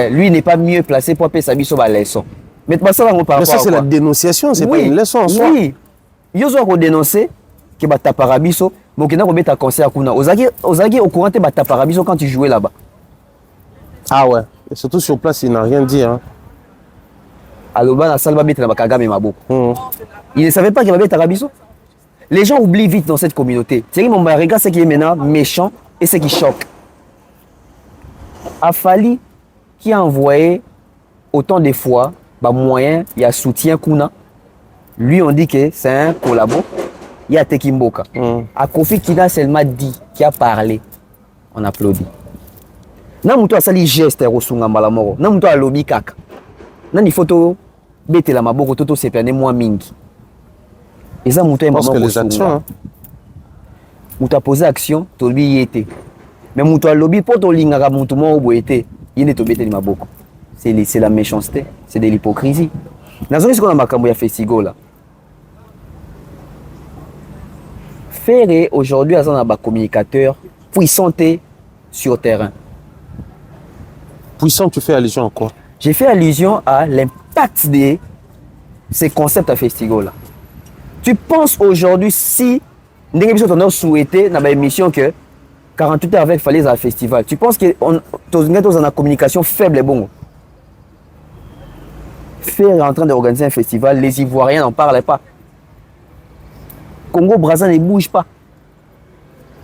Lui n'est pas mieux placé pour appeler sa vie sur la leçon. Mais ça, c'est la dénonciation, c'est pas une leçon en soi. Oui. Yo zo ko dénoncer que bata parabiso bokena ko beta concert kuna ozagi au courant te bata parabiso quand tu jouais là-bas. Ah ouais, et surtout sur place il n'a rien dit hein. Aloba na salba beta na bakagame maboko. Il ne savait pas qu'il va beta parabiso. Les gens oublient vite dans cette communauté. Thierry Mombarega c'est qui est maintenant méchant et c'est qui choque. Afali qui a envoyé autant de fois ba moyen, il y a soutien kuna. Lui, on dit que c'est un collabo. Il y a Tekimboka. A Kofi Kina seulement dit, qui a parlé. On applaudit. Namuto a sali geste rosunga malamoro. Namuto a lobby kaka. Nani photo bete la maboko toto sepane moi mingi. Et ça muto est parce que les actions. Muto a posé action, tolbi yete. Mais muto a lobby pour to lingaka muto mo boete. Yene to bete ni maboko. C'est la méchanceté, c'est de l'hypocrisie. Dans ce qu'on a makambo ya festival là. Ferre aujourd'hui à un communicateur puissant sur terrain. Puissant, tu fais allusion à quoi? J'ai fait allusion à l'impact de ces concepts à festival là. Tu penses aujourd'hui si nous avons souhaité dans l'émission que 48 heures avec fallait un festival. Tu penses que on dans une communication faible et bon. Ferre en train d'organiser un festival, les Ivoiriens n'en parlaient pas. Congo Brazza ne bouge pas.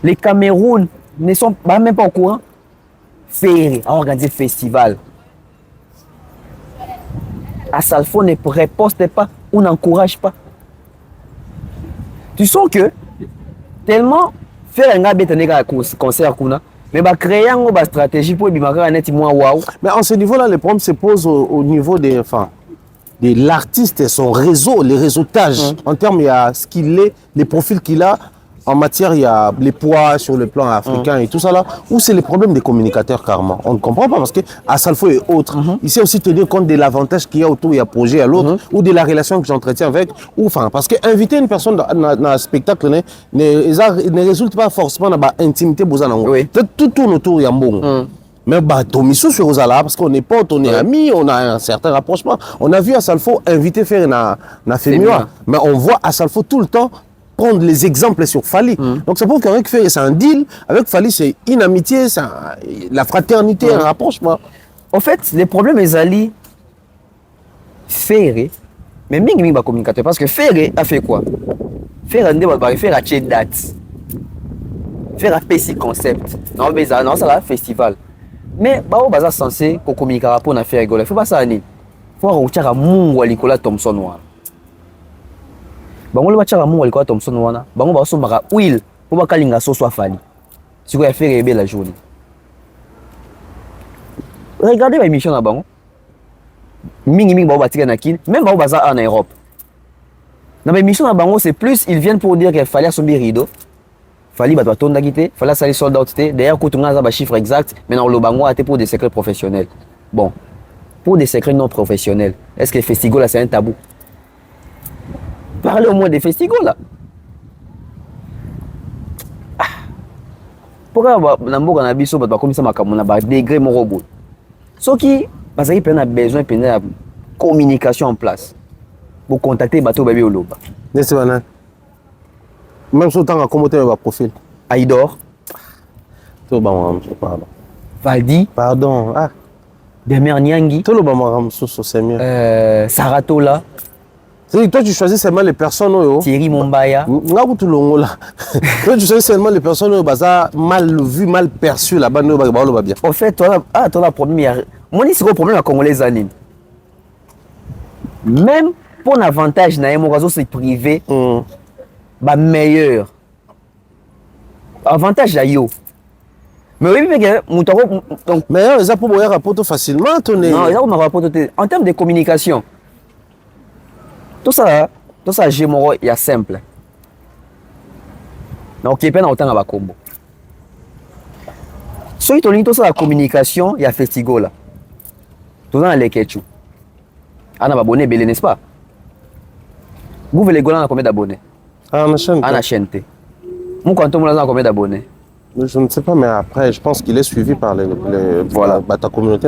Les Cameroun ne sont même pas au courant. Ferre a organisé un festival. Assalfo ne riposte pas ou n'encourage pas. Tu sens que tellement faire un concert mais créer une stratégie pour mais en ce niveau là le problème se pose au niveau des enfants. De l'artiste et son réseau, les réseautages, en termes de ce qu'il est, les profils qu'il a, en matière, il y a les poids sur le plan africain et tout ça là, ou c'est les problèmes des communicateurs carrément. On ne comprend pas parce que à Salfo et autres, il sait aussi tenir compte de l'avantage qu'il y a autour, il y a projet à l'autre, ou de la relation que j'entretiens avec, ou enfin, parce que inviter une personne dans un spectacle ne résulte pas forcément dans l'intimité. Oui. Tout tourne autour, il y a un bon. Mais Tomiso sur Rosala, parce qu'on est potes, on est amis, on a un certain rapprochement. On a vu à Salfo inviter faire na Femua, mais on voit à Salfo tout le temps prendre les exemples sur Fali. Donc ça prouve qu'avec Ferré, c'est un deal. Avec Fali, c'est une amitié, c'est la fraternité, un rapprochement. En fait, les problèmes, ils allaient Ferré, mais Ming va communicateur, parce que Ferré a fait quoi? Ferré a fait la date. Faire un PC concept. Non, mais ça, non, ça va festival. Mais bao baza censé ko communiquer pour na faire rigoler. Faut pas ça ni. Faut rechercher mungu alikola Thompson wana. Bango le bachaka mungu alikola Thompson wana. Bango ba so maka huile pour ba kalinga so soit fali. Si quoi faire rebe la journée. Regardez ma émission na bango. Mingi bao batika na kin, même bao baza en Europe. Dans ma émission na bango c'est plus ils viennent pour dire qu'il fallait somber rideau. Fallait battre ton d'acquitté, fallait salir soldat out. D'ailleurs, quand on a un chiffre exact, maintenant le bango a été pour des secrets professionnels. Bon, pour des secrets non professionnels, est-ce que les festivals là c'est un tabou? Parlez au moins des festivals là. Pourquoi Nambo Ganabiso va comme ça ma degré mon robot? Ce qui, parce qu'il a besoin de communication en place pour contacter bateau bébé au loba. Même si autant à commenter votre profil. Aïdor. Tout bon, pardon. Valdi. Pardon. Ah. Demer Nyangi. Tout le bon, c'est mieux. Saratola. C'est toi tu choisis seulement les personnes. Thierry Mombaya. Toi tu choisis seulement les personnes mal vues, mal perçues là-bas. En fait, toi as problème. Moi, c'est quoi le problème à Congolais anime? Même pour l'avantage, c'est privé. Bah meilleur avantage là yo mais oui donc meilleur ils ont pour boire rapport facilement non ils ont rapport en termes de communication tout ça j'ai mon il y a simple donc il y a pas autant à combo soit tu tout ça la communication il y a festival là tout dans les ketchou ana abonné belé n'est-ce pas vous les golan a combien d'abonnés? La chaîne. Mon compte, on a combien d'abonnés? Je ne sais pas, mais après, je pense qu'il est suivi par voilà. Ta communauté.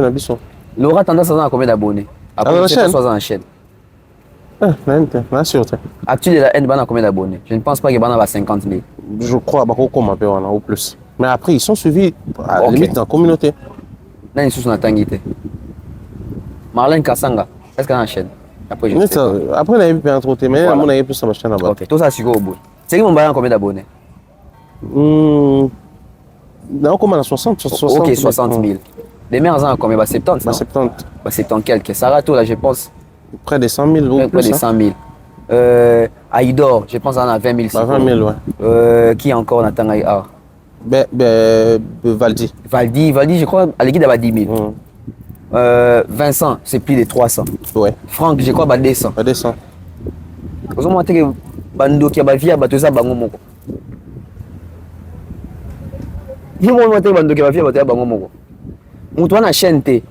Laura Tendance a combien d'abonnés? Après, la chaîne. En chaîne. Bien sûr. Actuellement, la N a combien d'abonnés? Je ne pense pas qu'il y ait 50 000. Je crois ou plus. Mais après, ils sont suivis à la limite dans la communauté. Là, ils sont en Tangité. Marlène Kassanga, est-ce qu'elle a une chaîne? Après, je sais pas. Après, on a eu un trop mais on a eu plus sur ma chaîne là-bas. Ok, tout ça, c'est au bout. C'est qui mon bail combien d'abonnés? Non, comment on a 60 Ok, 60 000. Les meilleurs ont combien? 70. 70. 70 quelques. Sarato, là, je pense. Près de 100 000. Près de 100 000. Aïdor, je pense, on a 20 000. 20 000, ouais. Qui encore dans Tangaïa? Valdi. Valdi, je crois, à l'équipe d'abord 10 000. Vincent, c'est plus de 300. Ouais. Franck, je crois, 200. 200. Vous avez montré que Bando qui a vie à Batoza Bangomoko. Vous avez montré que Bando qui a vie à Batoza Bangomoko. Vous avez une chaîne, tu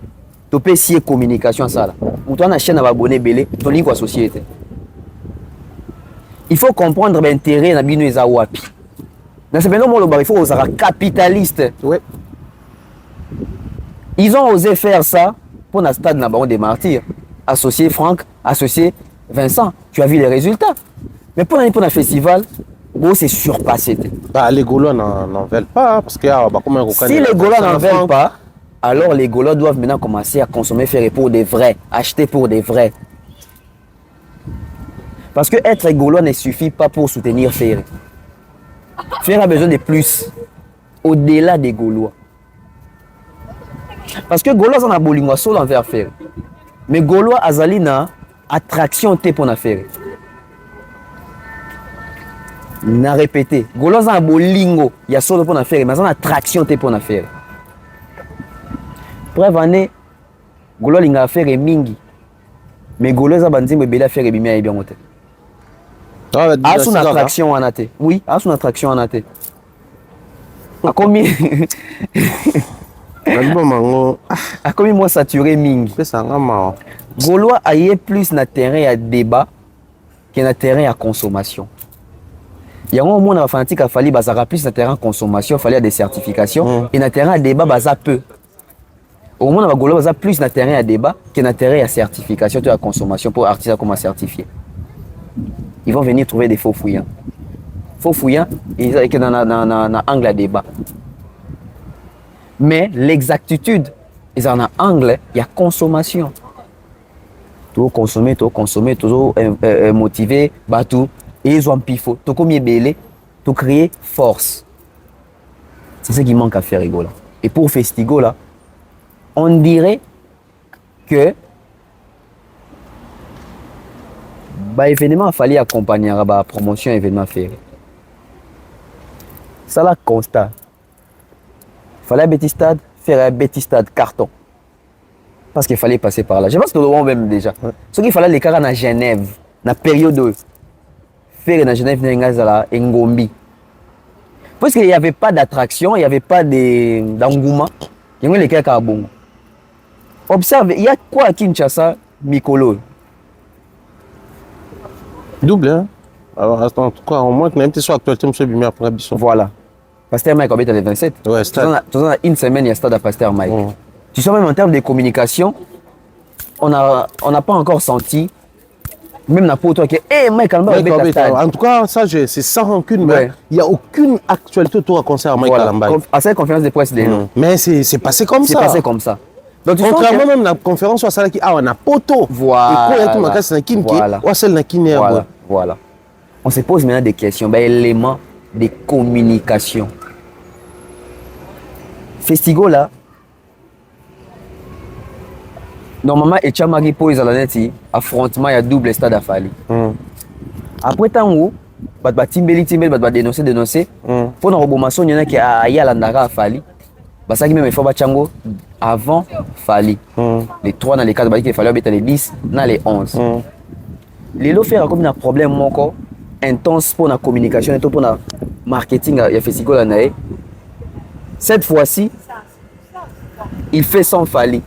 peux essayer communication ça. Vous avez une chaîne à abonner belé, tu as une société. Il faut comprendre l'intérêt de Bino et Wapi. Dans ce moment, il faut être capitaliste. Ouais. Ils ont osé faire ça pour le stade des martyrs. Associé Franck, associé Vincent. Tu as vu les résultats. Mais pour un festival, c'est surpassé. Les Gaulois n'en veulent pas. Parce que, si les Gaulois n'en veulent pas, alors les Gaulois doivent maintenant commencer à consommer Ferré pour des vrais, acheter pour des vrais. Parce que être Gaulois ne suffit pas pour soutenir Ferré. Ferré a besoin de plus, au-delà des Gaulois. Parce que Gaulois ont un bolingo solo envers Ferré. Mais Gaulois azali na attraction te pour Ferré. Na répété. Gaulois ont un bolingo, il y a solo pour Ferré, mais ils ont une attraction te pour Ferré. Preuve année, Gaulois linga Ferré mingi. Mais Gaulois ont bandzi me bela Ferré bimia bien hote. a son attraction en athée. Oui, a son attraction en athée. A combien a combien moi saturé mingi. Gaulois a plus na terrain à débat que na terrain à consommation. Il y a un moment où fanatique a fallu bazara plus na terrain à consommation, il fallait des certifications et na terrain à débat baza peu. Au moment où Gaulois baza plus na terrain à débat que na terrain à certification de la consommation pour artisan comment certifier. Ils vont venir trouver des faux fouillants. Faux fouillants, ils sont dans angle à débat. Mais l'exactitude, ils sont dans angle, il y a consommation. Toujours consommer, toujours motiver, tout. Et ils ont un pifo, tout comme belé, tout créer force. C'est ce qui manque à faire, Rigola. Et pour Festigo, là, on dirait que l'événement a fallu accompagner la promotion événement ferré. Ça là constat. Il fallait un petit stade, faire un petit stade carton. Parce qu'il fallait passer par là. Je pense que nous même déjà. Ce qu'il fallait les cas à Genève, dans la période faire à Genève, à Ngombi. Parce qu'il n'y avait pas d'attraction, il n'y avait pas d'engouement. Il y avait les cas à Bongo. Observe, il y a quoi à Kinshasa, Mikolo? Double, hein? Alors, en tout cas, au moins, même si actualité, monsieur Bimé après Bisson. Voilà. Pasteur Mike, on est le 27. Ouais, stade. Une semaine, il y a stade à Pasteur Mike. Tu sais, même en termes de communication, on n'a pas encore senti, même dans toi que, hey, Mike, en tout cas, ça, c'est sans rancune, mais il n'y a aucune actualité autour à concert à Mike Kalamba. À cette conférence de presse, mais c'est passé comme ça. C'est passé comme ça. Donc, contrairement même à la conférence, on a poto. Voilà. Voilà. On se pose maintenant des questions, éléments de communication. Festigo là, normalement, et Chamari pose à la net, affrontement, il y a double stade à Fali. Après tant où, timbeli, dénoncer. Pour nos robomaçons, il y en a qui a l'andara à Fali. Ça qui même il faut battre avant Fali. Les 3 dans les 4, il fallait mettre les 10 dans les 11. Les lots faire comme un problème encore intense pour la communication et pour le marketing il y a Festigo là. Cette fois-ci, il fait sans Fali.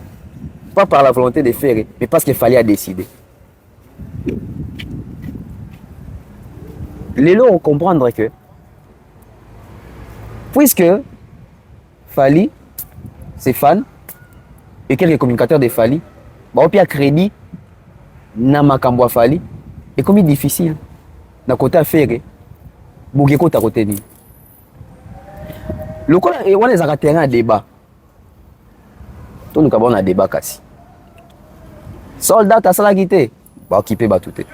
Pas par la volonté de faire, mais parce qu'il fallait décider. Les lots vont comprendre que, puisque Fali, c'est fan, et quelques communicateurs de Fali, on a crédit, na makambo Fali, et comme il est difficile, na côté à faire, Bougeko ta côté ni. Le coup, on les a terrain à débat. Tout nous avons un débat quasi. Soldat à ça quitté, va occuper batouté.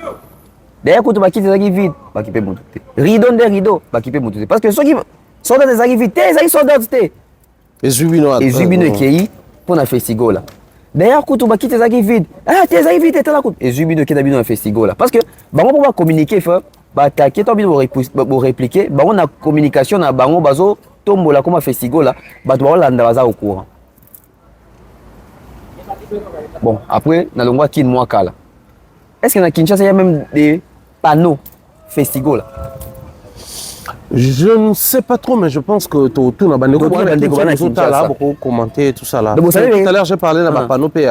D'ailleurs, quand tu vas quitter les vide, va occuper batouté. Rideau de rideau, va occuper batouté. Parce que ceux qui soldats des arrivés, les soldats t'es. Et Zubino qui pour un festival là. D'ailleurs, quand tu vas quitter les vide, tes arrivés t'es là. Et Zubino qui est dans un festival là. Parce que on va communiquer, attaquer, pour répliquer, on a communication, on a bazo, tombe là comme un festival là, on va au courant. Bon, après, dans le mois qui est là. Est-ce qu'il y a Kinshasa, il y a même des panneaux festival là? Je ne sais pas trop, mais je pense que tout le monde a beaucoup commenté tout ça là. Tout à l'heure, j'ai parlé d'un panneau, il y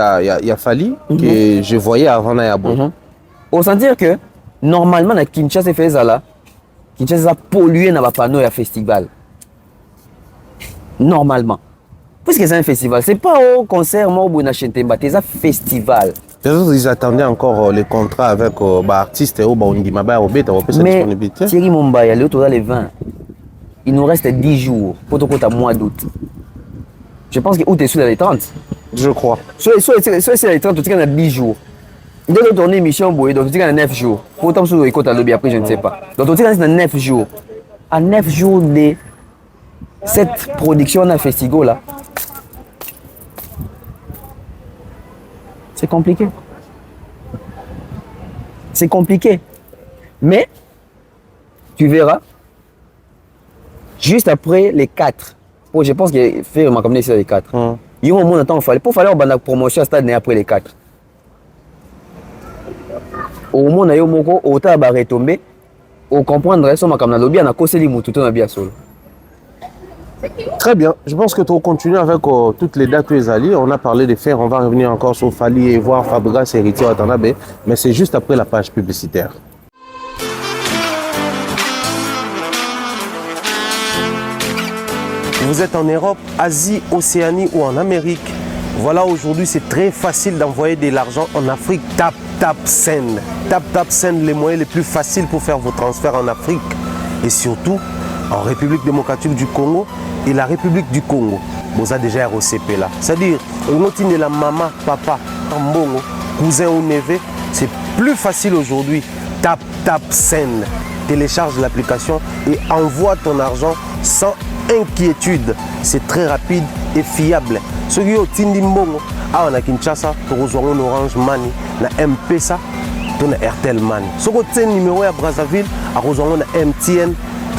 a Fali, que je voyais avant Nayabo. On sent dire que normalement, dans Kinshasa, Kinshasa pollué dans le panneau et festival. Normalement. Puisque c'est un festival, c'est pas au concert, c'est un festival. Ils attendaient encore les contrats avec l'artiste et mais Thierry Mombaya, les 20. Il nous reste 10 jours pour le mois d'août. Je pense que août est sur les 30. Je crois. Sur les 30, tu as 10 jours. Il doit tourner émission, donc tu as 9 jours. Pour autant, sur le lobby après, je ne sais pas. Donc tu as 9 jours. À 9 jours de cette production d'un festival là, c'est compliqué. C'est compliqué. Mais, tu verras, juste après les 4, je pense qu'il fait comme sur les 4. Il y a un moment où il fallait, pour faire la promotion à stade après les 4. Au moment où il y a un moment où il va retomber, au comprendre so makamna lobby na koseli mutu to na bia solo. Très bien. Je pense que tu vas continuer avec toutes les dates que les alliés. On a parlé des faits. On va revenir encore sur Fali et voir Fabregas et Héritier Watanabe. Mais c'est juste après la page publicitaire. Vous êtes en Europe, Asie, Océanie ou en Amérique. Voilà, aujourd'hui, c'est très facile d'envoyer de l'argent en Afrique. Tap Send. Tap Send, les moyens les plus faciles pour faire vos transferts en Afrique. Et surtout, en République démocratique du Congo et la République du Congo. Vous avez déjà ROCP là. C'est-à-dire, on la maman, papa, ambongo, cousin ou neveu, c'est plus facile aujourd'hui. Tap Send. Télécharge l'application et envoie ton argent sans inquiétude. C'est très rapide et fiable. Ceux qui ont Tindi Mbongo, on a Kinshasa, on Orange Money, na M-Pesa, on a Airtel Money. Ceux qui ont numéro à Brazzaville, on a MTN,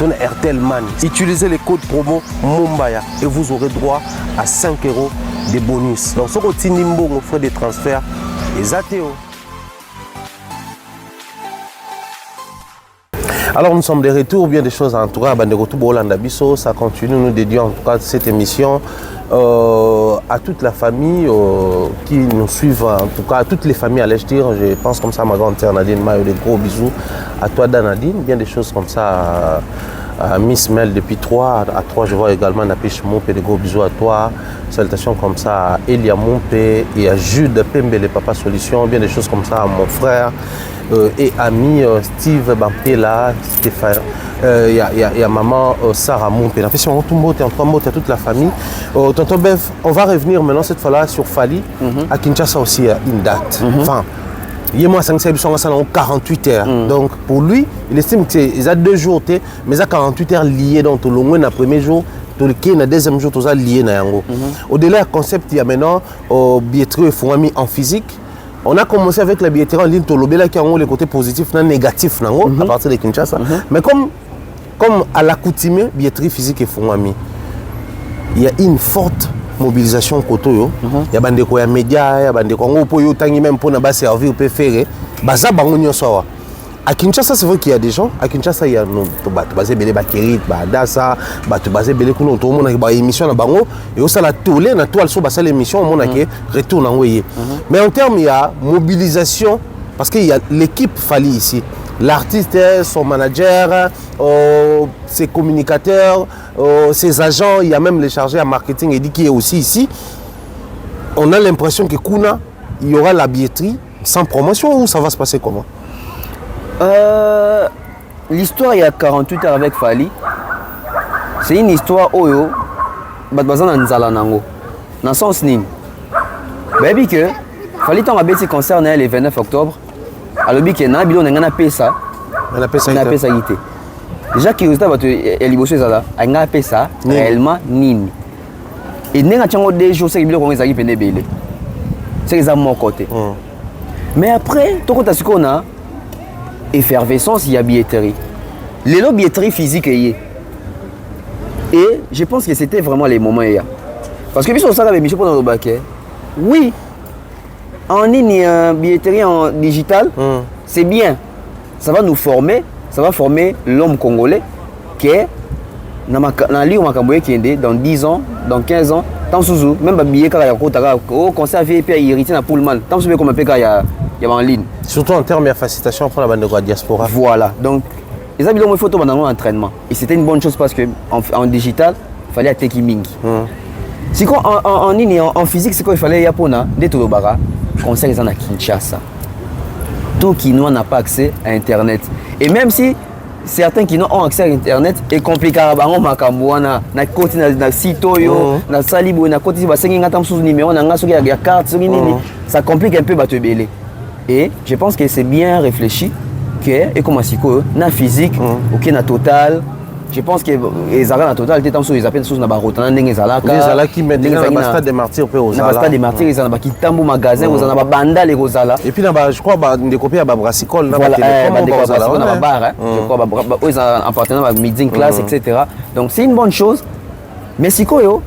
on a Airtel Money. Utilisez les codes promo Mumbaya et vous aurez droit à 5 € de bonus. Donc ceux qui ont Tindi Mbongo, frais de transfert, les ATO. Alors nous sommes de retour, bien des choses en tout cas, ça continue, nous dédions en tout cas cette émission à toute la famille qui nous suivent, en tout cas à toutes les familles, allais-je dire, je pense comme ça à ma grande sœur Nadine Mayo, des gros bisous, à toi Danadine, bien des choses comme ça, à Miss Mel depuis 3, à 3 je vois également Napiche Mompé, des gros bisous à toi, salutations comme ça à Elia Mompé et à Jude Pembe, les Papa Solutions, bien des choses comme ça à mon frère. Et ami Steve Bampela, Stéphane, il y a maman Sarah Mompé. En fait, si on retourne en 3 mots, il y a toute la famille. Tonton Bev, on va revenir maintenant cette fois-là sur Fali. À Kinshasa aussi, il y a une date. Enfin, il y a moi 48 heures. Donc pour lui, il estime qu'il a 2 jours, mais il a 48 heures liées. Donc le moins le premier jour, le deuxième jour, tout ça lié. Au-delà du concept, il y a maintenant billetterie et fourmi en physique. On a commencé avec la billetterie en ligne, qui a les côtés positifs et négatifs à partir de Kinshasa. Mais comme à l'accoutumée, billetterie physique et fourmi, il y a une forte mobilisation côté. Il y a des médias, il y a des gens même pour nous servir, pour faire. À Kinshasa, c'est vrai qu'il y a des gens. À Kinshasa, il y a des Bakérit, Dassa, des émissions et aussi la télé, la toile sur l'émission, on a retourne en mais en termes, il y a mobilisation, parce qu'il y a l'équipe Fali ici. L'artiste, son manager, ses communicateurs, ses agents, il y a même les chargés à marketing et dit qui est aussi ici. On a l'impression que Kuna, il y aura la billetterie sans promotion ou ça va se passer comment? L'histoire il y a 48 heures avec Fali, c'est une histoire oyo bazana nzala nango na sens ning baby que Fali tant abeti concert na le 29 octobre alobi ke na bilo ngana pesa na pesa ité déjà curiosité bato eliboso ezala nga pesa réellement nini et nenga chango 2 jours c'est bilo ko ezaki pende belé c'est ça mon côté mais après to kota sikona effervescence, il y a billetterie. Les lots billetterie physique et je pense que c'était vraiment les moments hier. Parce que puisqu'on s'en avait mis pendant le baquet, oui, en ligne, billetterie en digital, c'est bien. Ça va nous former, ça va former l'homme congolais qui est dans dans 10 ans, dans 15 ans, tant sous même billet au concert VIP à irriter dans Pullman, tant sous comme un PK il y a en ligne. Surtout en termes de facilitation pour la bande de diaspora. Voilà, donc ils avaient mis photo pendant l'entraînement. Et c'était une bonne chose parce qu'en digital, il fallait être mingi. Si en ligne, en physique, c'est quoi il fallait Yapona, des Tolobara, conseil les en à Kinshasa. Tout qui n'a pas accès à Internet. Et même si certains qui ont accès à Internet, et compliqué à bango makambuana, na côté na site yo, na salibo, na côté ba sengi ngata msuzu numéro na ngaso ya carte, ça complique un peu ba te belé. Et je pense que c'est bien réfléchi que et comment si quoi na physique OK na total je pense que les arrêts na total étaient sur ils appellent sur na barota ndenge ezalaka les ala qui maintenant na stade des martyrs pe ozala na stade des martyrs ils en ba kitambo magasin ozana ba banda les ozala et puis là je crois ba des copies à ba brassicole na ba télécom na ba bar je crois ba ils en appartenant à middle class etc. Donc c'est une bonne chose mais siko yo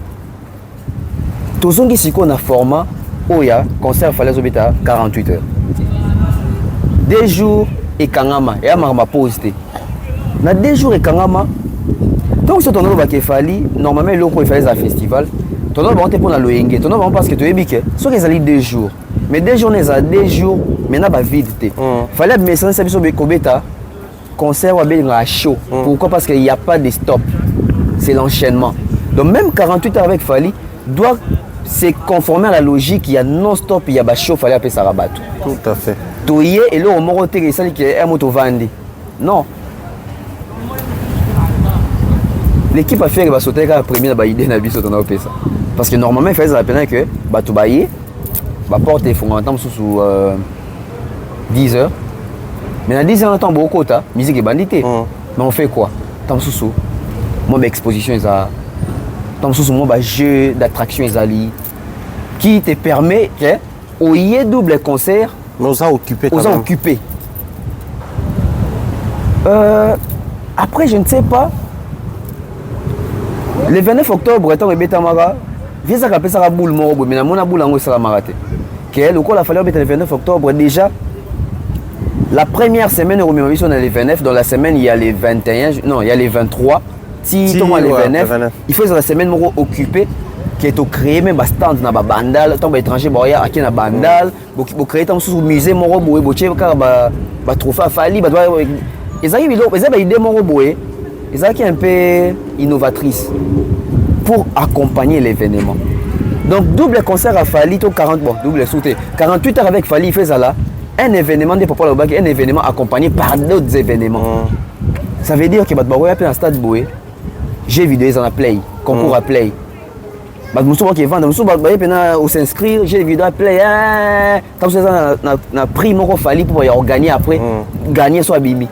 tozongi siko na format oya concert fallait obita 48 heures 2 jours et kangama et amama posté na 2 jours ekangama donc so tono ba kefali normalement loko il fallait un festival tono ba on pour na loyenge tono ba parce que toyebi ke so que ezali 2 jours mais 2 journées à 2 jours maintenant ba vide te fallait message ça biso be kobeta concert ou à chaud. Pourquoi? Parce qu'il n'y a pas de stop. C'est l'enchaînement. Donc même 48 heures avec Fally doit se conformer à la logique. Il y a non-stop, il y a chaud, Fally appeler ça rabat. Tout à fait. Toye et là au moment où tu es qui est un moto vendé. Non. L'équipe a fait que va sauter la première idée na biso ton ça. Parce que normalement il fallait rappeler que ba to bailler ba porte et font entendre sous 10 heures. Mais dans 10 ans, on a beaucoup de musique et bandité. Mais on fait quoi? Tant sous moi, exposition, tant sous moi, jeu d'attraction, qui te permet au y ait double concert. Mais on s'est occupé. On s'est occupé. Après, je ne sais pas. Le 29 octobre, étant Betamara, viens à rappeler ça boule morobo, mais mon boule en haut, ça va m'arrêter. Le coup, la fallu le 29 octobre, déjà. La première semaine, on est les 29. Dans la semaine, il y a les 21. Non, il y a les 23. Si on a les 29, il faut que la semaine occupée qui est au créer même stand na bandal, tant étranger boya à qui na bandal, pour créer tant sous musée moro boé boché car ba trophée à Fally, ba ils arrivent ils ont idée moro boé. Ils ont qui un peu innovatrice pour accompagner l'événement. Donc double concert à Fally, 40 bon, double sauté. 48 heures avec Fally, il fait ça là. Un événement de Papa Lobaki, un événement accompagné par d'autres événements. Ça veut dire que Batbaroya a un stade boué. J'ai vidéo ils en a play, concours à play. Batmoussou qui vend, Batmoussou au s'inscrire, j'ai vidéo à play. Tant que ça n'a pris mon Fally pour gagner après, gagner soit Bibi.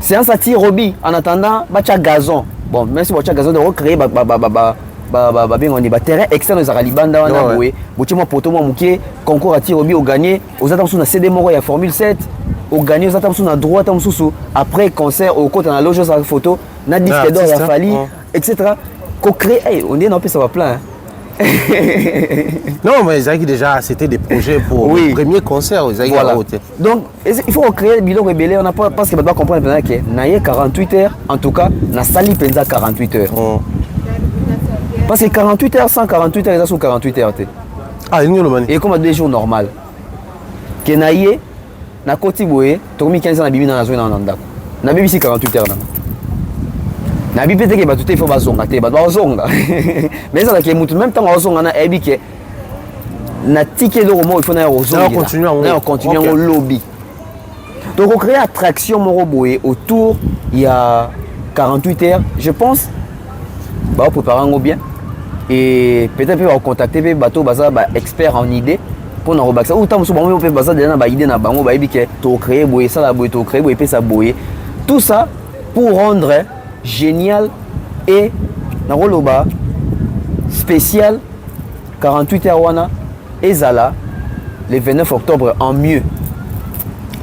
C'est un satire Roby. En attendant, Bacha gazon. Bon, même si Bacha gazon de recréer on dit terrain externe aux Aralibanda on a boué boutier moi poto moi mouké concours à tirobi au gagné aux attentes sur CD moro il y a Formule 7 au gagné aux attentes sur droite en sous après concert au côté dans la loge sa photo na disque d'or il a fallu etc. qu'on crée on dit non plus ça va plein non mais ils déjà c'était des projets pour le premier concert voilà. Donc il faut créer le bilan rebelle on n'a pas parce que on doit comprendre que na 48 heures en tout cas na sali penza 48 heures parce que 48 heures, 148 heures, ils sont 48 heures. Ah, il y a le et comme à 2 jours normal. Que naïe, na koti boé, tomi 15 ans na bibi na zone na ndako. Na bibi si 48 heures na. Na bibi peut-être que ba tout il faut ba zonga te, ba zonga. Mais ça là que mutu même temps ba zonga na ebi que na ticket le romo il faut na zonga. On continue au lobby. Donc on crée attraction moro boé autour il y a 48 heures, je pense. Bah on prépare bien. Et peut-être on contacter les bateaux baza experts en idée pour nous rebaxer ou tant souvent on peut baza déjà na idée na bango ba que to créer boyer ça la boyer to créer boyer ça boyer tout ça pour rendre génial et na roloba spécial 48 heures wana ezala le 29 octobre en mieux.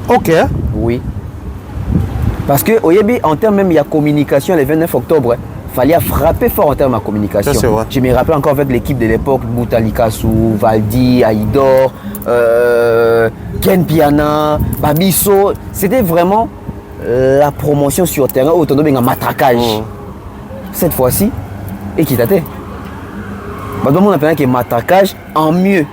OK. Oui. Parce que au Yébi en termes même il y a communication le 29 octobre fallait frapper fort en termes de communication. Je me rappelle encore avec l'équipe de l'époque, Boutalikassou, Valdi, Aïdor, Ken Piana, Babiso. C'était vraiment la promotion sur terrain autonome et un matraquage. Cette fois-ci, et qui t'attend. Donc on appelle que matraquage en mieux.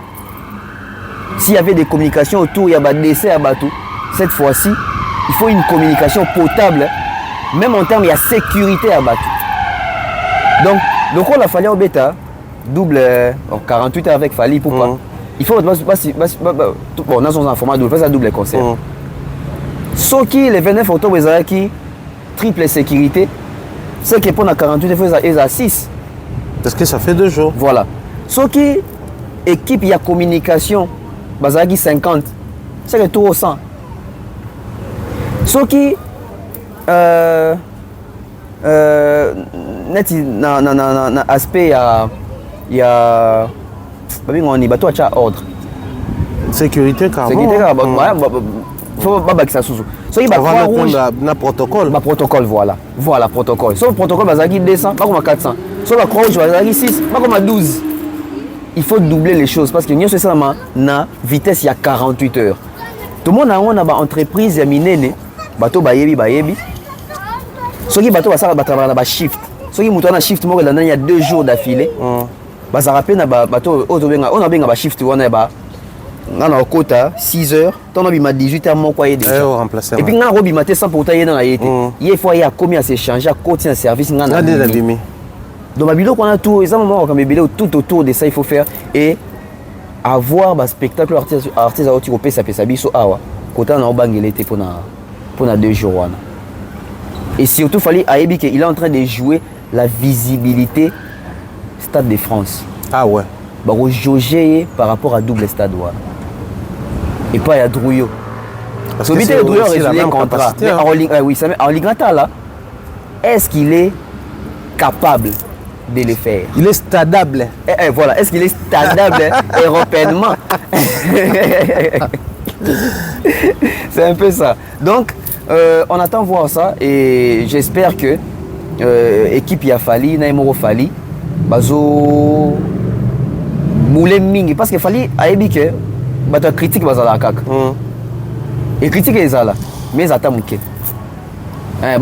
S'il y avait des communications autour, il y a des décès à Batou. Cette fois-ci, il faut une communication potable. Même en termes, il y a sécurité à Batou. Donc, on a fallu au bêta, double 48 heures avec Fally, pourquoi il faut bon, on a son format double, ça double concert. Ce qui, le 29 octobre, qui triple sécurité, c'est que pour 48 heures, ils ont 6. Parce que ça fait 2 jours. Voilà. Ce qui, équipe, il y a communication, qui 50, c'est que tout au 100. Ce qui, net na aspect il y a on y bateau à ordre sécurité faut pas ça sous so il va rouge na protocole protocole voilà protocole so protocole bazaki 200 pas comme 400 so la croix rouge bazaki 6 pas comme 12 il faut doubler les choses parce que nous c'est ça na vitesse il y a 48 heures tout le monde a une entreprise ya minene bateau bayebi soki bato basala batravailler na ba shift soki moto ana shift moko il y a 2 jours d'affilée ça rappelle na bato oyo tobenga on abenga ba shift wana ba ngana okota 6h ton obima 18h moko ye déjà et puis ngana robima te sans pourtant ye na yete ye fois ya commis à s'échanger à côté un service ngana bimi donc ba biloko na tout ça moment quand bébé tout autour de ça il faut faire et avoir ba spectacle artiste auti ko pesa biso awa kota na obangele te pour na 2 jours wana et surtout fallait ayebi que il est en train de jouer la visibilité Stade de France. Ah ouais. Bah jauger par rapport à double stade wana. Et pas à Drouillot. Parce que c'est Drouillot la même contrat. capacité. Oui, ça en Ligue là. Est-ce qu'il est capable de le faire? Il est stadable. Voilà, est-ce qu'il est stadable européennement? C'est un peu ça. Donc, on attend voir ça et j'espère que équipe Yafali, Naimoro Fali, bazo moulé mingi parce que Fali a dit que bato critique bazala kaka. Et critique les ala, mais ça tamuke.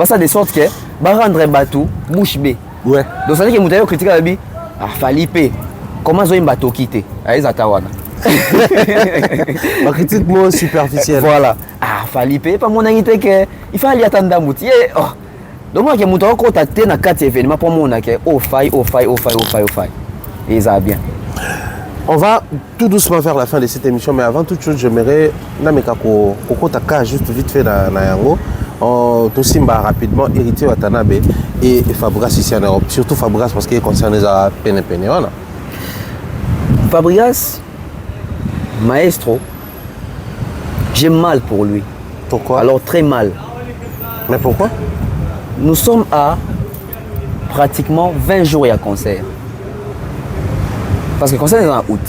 Ça de sorte que ba rendre batou bouche bée. Ouais. Donc ça veut dire que moutayo critique a dit Fali pe comment zo bato quitter. Ay zatawana. Ma critique moi superficielle. Voilà. Fali pe pas mon invité que il fallait attendre mouti. Donc moi que mon temps quand t'es na 4 événements pour moi que faille. Et ça va bien. On va tout doucement vers la fin de cette émission, mais avant toute chose, j'aimerais nameka ko taka juste vite fait na yango. Tosimba rapidement héritier Watanabe et Fabregas ici en Europe, surtout Fabregas parce qu'il concerne les peine voilà. Fabregas maestro, j'ai mal pour lui. Pourquoi? Alors très mal. Mais pourquoi? Nous sommes à pratiquement 20 jours à concert. Parce que le concert est en août.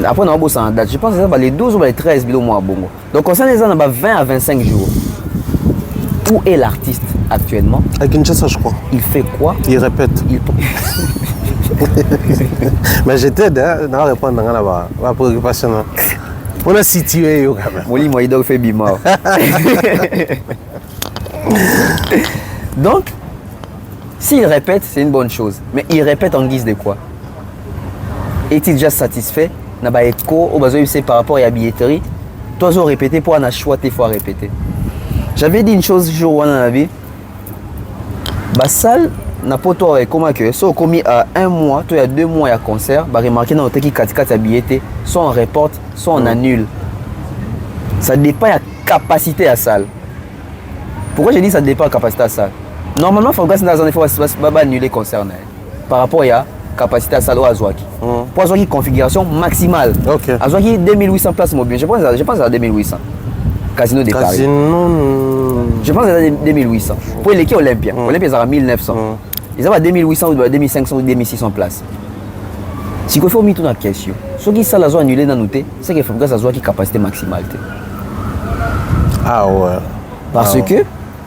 Après, on a bossé en date. Je pense que c'est les 12 ou les 13 au mois à Bongo. Donc, le concert est en 20 à 25 jours. Où est l'artiste actuellement? À Kinshasa, je crois. Il fait quoi? Il répète. Mais je t'aide, hein, dans répondre à ma préoccupation. On a situé quand même. Moli Moïdo fait bima. Donc, s'il répète, c'est une bonne chose. Mais il répète en guise de quoi? Est-il déjà satisfait? N'a pas écho au besoin par rapport à la billetterie. Toi, tu as répété pour un choix, tes fois répéter. J'avais dit une chose jour dans la vie. La salle n'a pas toi comment que soit commis à 1 mois, toi il y a 2 mois il y a concert, bah remarquez dans le qui 4 à billetté, soit on reporte, soit on annule. Ça dépend de la capacité à la salle. Pourquoi j'ai dit ça dépend de la capacité à la salle? Normalement, il faut pas annuler le concert par rapport à la capacité à la salle ou à Zouaki. Pour Zouaki, configuration maximale. Okay. À Zouaki, 2800 places mobiles. Je pense à 2800. Casino de Paris. Casino. Je pense à 2800. Pour l'équipe Olympia. Olympia, ils ont 1900. Ils ont 2800 ou 2500 ou 2600 places. Si il faut mettre une question, ce qui ça la zone annulée dans nous, c'est qu'il faut que ça soit qui capacité maximale. Ah ouais. Parce que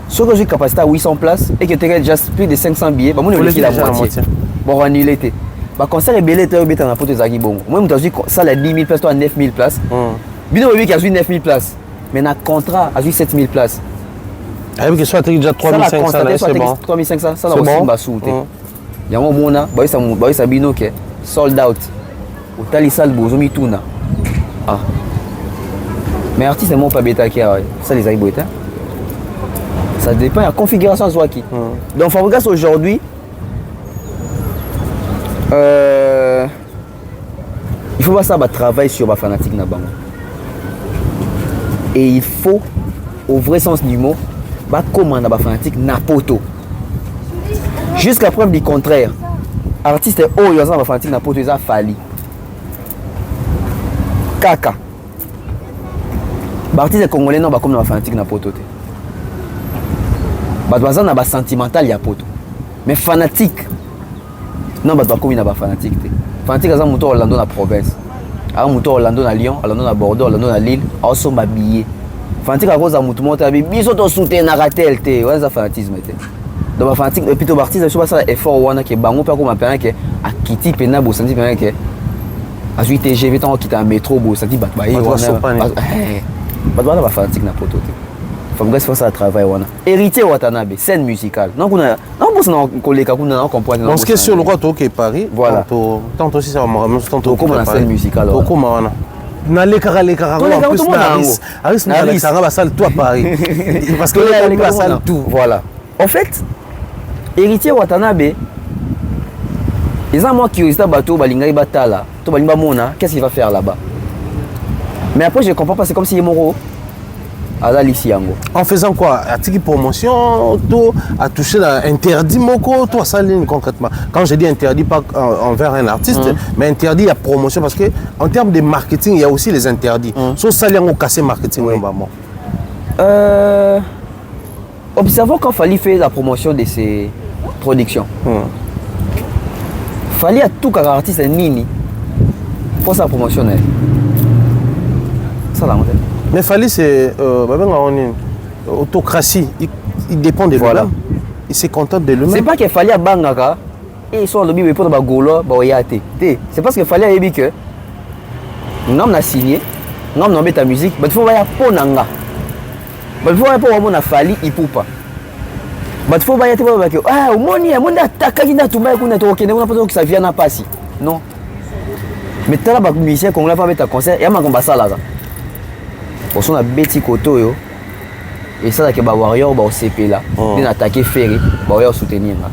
si tu as une capacité à 800 places et que tu as déjà plus de 500 billets, bah, moi, je vais la moitié. Bon, annulé. Bah, quand ça est belé, tu as un peu de zaki bon. Moi, je dis ça a 10 000 places, toi 9 000 places. Bino, il y a 9 000 places. Mais dans le contrat, il y a 7 000 places. Ah oui, que soit déjà 3 500, c'est bon. 3 500, ça n'a pas aussi. Il y a un moment, il y a Bino qui est sold out. Au Talisal, Bozomi Tuna. Ah. Mais l'artiste n'est pas bêta qui a ça les aïe bêta. Ça dépend de la configuration de Zouaki. Donc, Fabregas aujourd'hui, il faut voir ça, travailler sur la fanatique. Et il faut, au vrai sens du mot, commander la fanatique Napoto. Jusqu'à preuve du contraire, l'artiste est haut, il y a fanatique Napoto, il a fallu. Kaka. L'artiste congolais non comme la fanatique Napoto. Bazan na ba sentimental ya poto. Mais fanatique non ba comme na ba fanatique te. Fanatique azan moto Orlando na province. A moto Orlando na Lyon, Orlando na Bordeaux, Orlando na Lille, a so ba billet. Fanatique a cause za moto monta bi biso to soutenir ratel te. Ouais ça fanatisme te. Donc ba fanatique et puis to artiste so ba ça effort wana ke bango pa ko ma pena ke a kiti pena bo senti pena ke a suite TGV tant quitter un métro bo senti ba ba wana. Ba wana ba fanatique na poto te. Fabrice fait ça travail wana. Héritier Watanabe, scène musicale. Non on pense na koleka kuna na comprendre. Donc ce qui est sur le roi to ke Paris. Voilà. Tantôt aussi ça va me tantôt comme la scène musicale. Toko wana. Na lekaka en plus na Aris ça va salle tout à Paris. Parce que la salle tout. Voilà. En fait, héritier Watanabe ils ont moi curiosité bateau balingai batala. To balimba mona, qu'est-ce qu'il va faire là-bas? Mais après je comprends pas, c'est comme si Moro en faisant quoi? A-t-il promotion? Tout a touché l'interdit moko? Toi, ça ligne concrètement. Quand je dis interdit, pas envers un artiste, mais interdit, il y a promotion parce que en termes de marketing, il y a aussi les interdits. Sauf ça, il y a un cassé marketing. Oui. Observons quand Fally fait la promotion de ses productions. Fally a tout comme artiste nini pour sa promotion. Ça la montagne. Mais Fally, c'est autocratie. Il dépend de lui-même. Il se contente de lui-même. C'est pas qu'il fallait à Bangaka et ils sont lobby pour le Golo, c'est parce qu'il fallait à que nous a signé, nous avons mis ta musique, mais il faut voir pour Nanga. Il faut voir pour mon Fally, il peut pas. Il faut voir que ah, au moins il y a monde attaque qui n'a tout mal qu'on a tout OK, on n'a pas que ça vient à passer. Non. Mais tu as la musicien qu'on l'a pas mettre à concert, il y a ma combat ça là. Au son a beti koto yo et ça que ba warrior ba CP là bien attaquer Ferry ba warrior soutenir là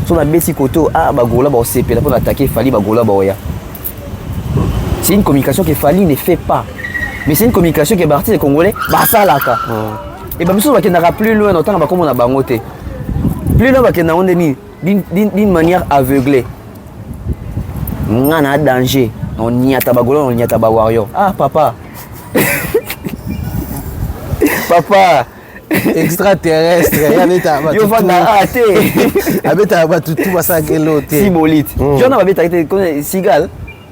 son a beti koto ah ba gola ba CP là pour attaquer Fally ba gola ba oya. C'est une communication que Fally ne fait pas, mais c'est une communication que les artistes congolais ba salaka et ba biso ba kendaka plus loin autant ba comme on a bangoté plus loin ba kenda on d'une manière aveuglée ngana danger on n'y a ba gola on n'y a ba warrior ah papa papa extraterrestre yo va na ate abeta ba tout ça gelo té Sibolite John va beta été Sigal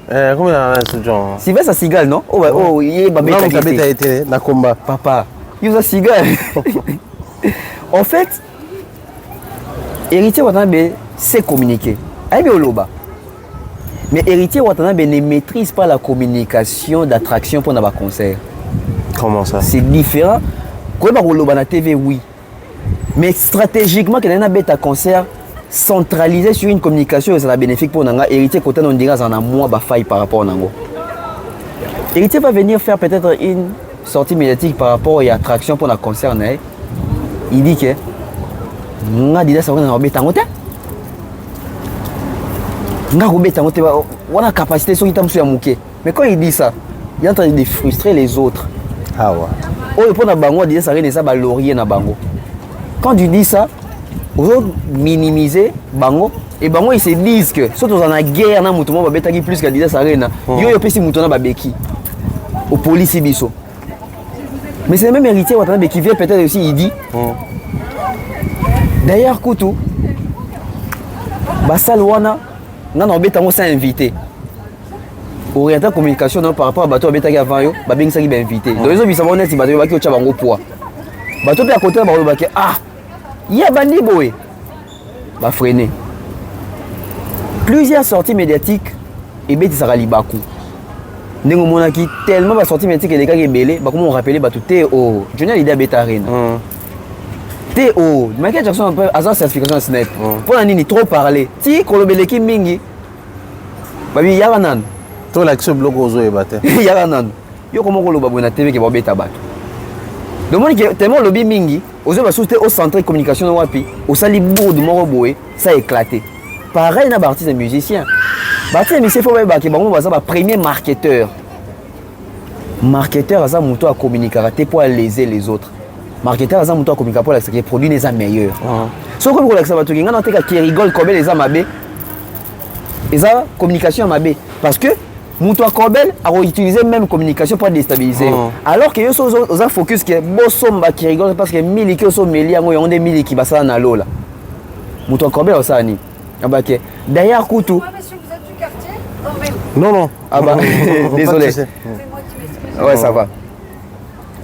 comment on ce genre Sylvestre Sigal non oh il va beta été na combat papa il va Sigal en fait héritier Watanabe sait communiquer aïe oloba mais héritier Watanabe ne maîtrise pas la communication d'attraction pour un concert. Comment ça? C'est différent. Quand on va à la TV, oui. Mais stratégiquement, quand on a un concert centralisé sur une communication, ça va bénéfique pour nous. Héritier, quand on dira qu'on a moins de failles par rapport à nous. Héritier va venir faire peut-être une sortie médiatique par rapport à l'attraction pour le concert. Il dit que on a dit ça, on a un on a capacité sur mais quand il dit ça, il est en train de frustrer les autres. Ah ouais. Oh, pour na bango dire ça rien ça ba laurier na bango. Quand tu dis ça, on minimiser bango et bango ils se disent que surtout dans la guerre na mutumo ba betaki plus que dire ça rien. Yo yo pesi mutona ba beki. Au police biso. Mais c'est le même héritier Watanabe qui vient peut-être aussi il dit. D'ailleurs Koutou Basal wana na na betango ça invité. Oriental communication non par rapport à bateau betaki avant yo ba beng saki ba invité. Donc ils ont vu ça honnête si bateau ba ki o chabango poids. Bateau pe à côté ba ba ki ah ya bandi boy ba freiner. Plusieurs sorties médiatiques et beti saka libaku. Ndenge monaki tellement ba sorties médiatiques et les gars qui belé ba comment on rappeler bateau TO Junior Leader Beta Arena. TO Michael Jackson un peu hasard certification snap. Pour nini trop parler. Ti kolobeleki mingi. Ba bi ya banan. Toi l'action bloc aux eaux batté. Yala nan. Yo comment ko loba bona TV ke ba beta bato. Le monde que tellement lobby mingi, aux ba souté au centre de communication wapi, au sali bourde moko boé, ça a éclaté. Pareil na artiste musicien. Artiste musicien faut ba ke bango ba premier marketeur. Marketeur ça muto a communiquer pour léser les autres. Marketeur ça muto a communiquer pour les produits les meilleurs. So comme ko la ça bato ki ngana teka qui rigole comme les amabe. Et ça communication amabe parce que Moutoua Kobel a utilisé même communication pour déstabiliser. Alors que yo so aux focus que bosomba qui rigole parce que miliki so meli ngo yonde miliki basala na lola. Moutoua Kobel osani. Abake. D'ailleurs Koutou. Monsieur, vous êtes du quartier? Non. Ah bah désolé. C'est moi qui m'explique. Ouais, ça va.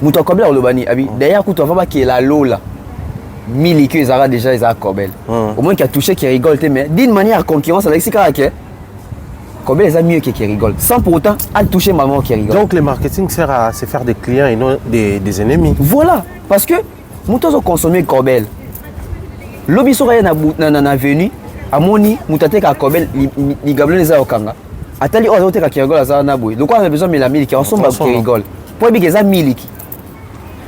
Moutoua Kobel au Lobani abi. D'ailleurs Koutou va pas qui est la lola. Miliki ils aura déjà ils a Kobel. Au moins qui a touché qui rigole mais d'une manière concurrence avec Sikake. Combien les amis qui rigolent sans pour autant à maman qui rigole. Donc le marketing sert à se faire des clients et non des ennemis. Voilà, parce que moto azokonsome cobel lobi soki aye na venu amoni moto ateka cobel ligablo eza okanga atali oyo azoteka kirigole aza na boye lokola na besoin mela miliki asomba kirigole po yebi ke eza miliki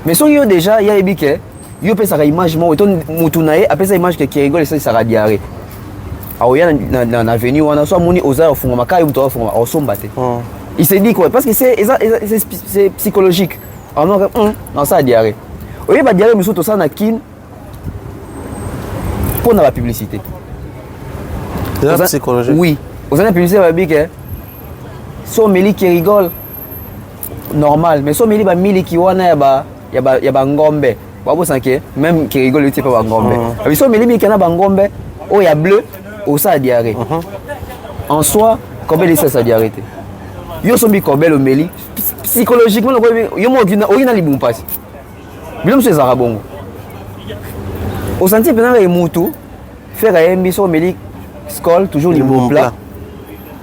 mais soki yo déjà yayebi ke yo opesaka image moko to motu na ye apesa image ke kirigole esalisaka diare aoya na venu wana so amoni oza ofungama kaka yo moto azofungama aosomba te il se dit quoi parce que c'est psychologique alors non ça diarrhée oye ba diarrhée musu to ça na kin pour la publicité c'est psychologique oui aux années publicité ba bike so meli qui rigole normal mais so meli ba mili ki wana ya ba ngombe ba bo sanké même qui rigole tu pas ba ngombe mais so meli ki na ba ngombe o ya bleu au ça diarrhée en soi combien de ça diarrhée yo sombi kobel omeli psychologiquement yo mo okina libumu pasi bilo mso ezaka bongo osanti pena ya mutu faire yembi so omeli skol toujours libumu plat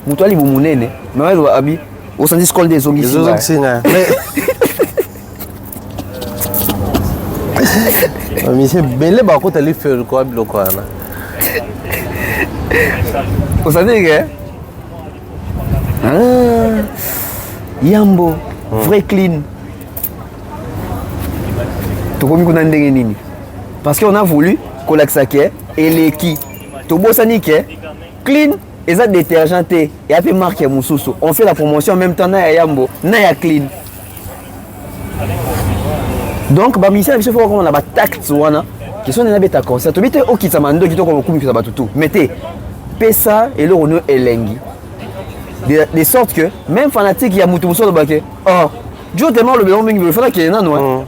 mutu ali libumu nene mais wa abi osanti skol des zongi singa mais c'est belé ba ko tali faire quoi biloko ana osanti ke yambo vrai clean tokomi kuna ndenge nini parce qu'on a voulu kolakisa ke eleki tobosani ke clean eza détergent te et ape marque mususu on fait la promotion en même temps na ya yambo na ya clean donc ba misala biso faut qu'on a ba tact wana question na beta concert to bite okitsa mando kitoko kokumikisa batutu mete pesa eloko no elengi de sorte que même fanatique ya mutu muso bake oh Dieu tellement le béon mingi le fana qui est nano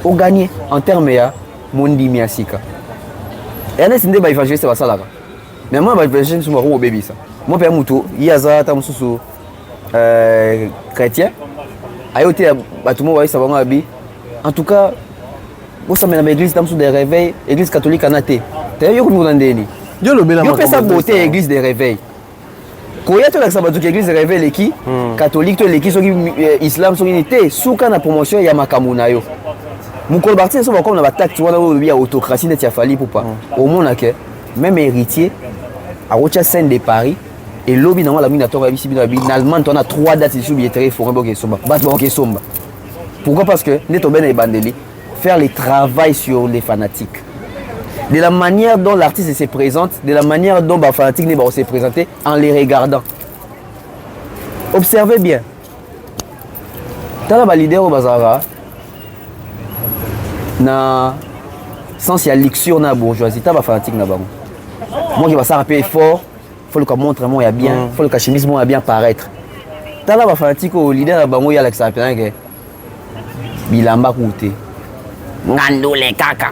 au gagner en terme ya mondi miasika et ana sinde ba evangeliste ba salaka mais moi ba evangeliste mo ko baby ça moi pe mutu yaza ta mususu chrétien ayote batu mo ba isa bango abi en tout cas vous savez dans l'église tam sous des réveils église catholique anate te yo ko mu ndeni Dieu le bela yo pe sa beauté église des réveils koya to lakisa bato église réveil leki catholique to leki soki islam soki nité suka na promotion ya makambo na yo mukolo barti so ba comme na batakti wana o ya autocratie net ya fali pour pas au monde que même héritier a rocha scène de Paris et lobby na la mina to bisi bina bi na allemand on a 3 dates sur billetterie forum boke somba bat boke somba pourquoi parce que neto ben et bandeli faire le travail sur les fanatiques de la manière dont l'artiste se présente, de la manière dont les fanatiques se présentent en les regardant. Observez bien. Dans le leader au bazar, na sens il y a l'ixure na bourgeoisie, ta ba fanatique na bango. Moi qui va ça rappeler fort, faut le montrer moi ya bien, faut le cachemise moi ya bien paraître. Ta la ba fanatique au leader na bango ya la ça que bilamba koute. Ngandole kaka.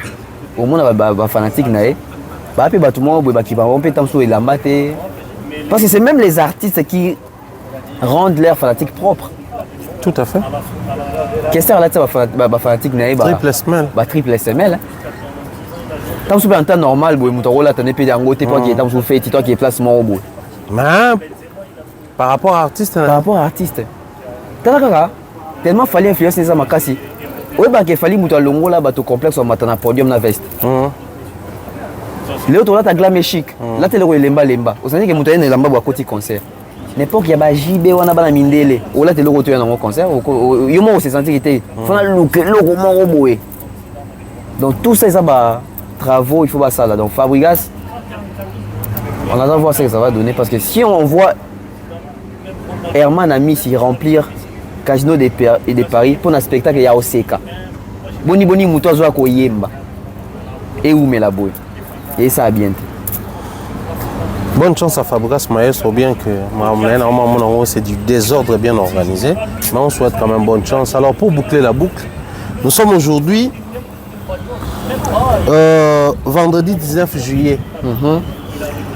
Au monde ba fanatique naé ba pe ba tout monde ba ki ba on peut tant sur elamba te parce que c'est même les artistes qui rendent leur fanatique propre. Tout à fait. Qu'est-ce que là ba fanatique naé ba triple SML tant sur en temps normal boy muto la tane pe yango te toi qui est tant sur fait toi qui est place mon boy mais par rapport à artiste tellement fallait influencer ça makasi. Oui, bah, qu'il fallait que tu aies un complexe au matin podium na veste. Léo, tu as ta glam chic. Là, tu as le lemba. Vous savez que tu as un lemba à côté concert. N'importe qui a un JB ou un mindele. Ou là, tu as le retour dans un concert. Il y a un senti qu'il était. Il faut le donc, tout ça, c'est des travaux, il faut ça là. Donc, Fabregas, on attend voir ce que ça va donner. Parce que si on voit Herman Ami s'y remplir Casino de Paris pour un spectacle il y a Oseka. Boni muto zo ko yemba. Et où met la boy. Et ça a bien. Bonne chance à Fabregas Maestro, bien que c'est du désordre bien organisé, mais on souhaite quand même bonne chance. Alors pour boucler la boucle, nous sommes aujourd'hui vendredi 19 juillet.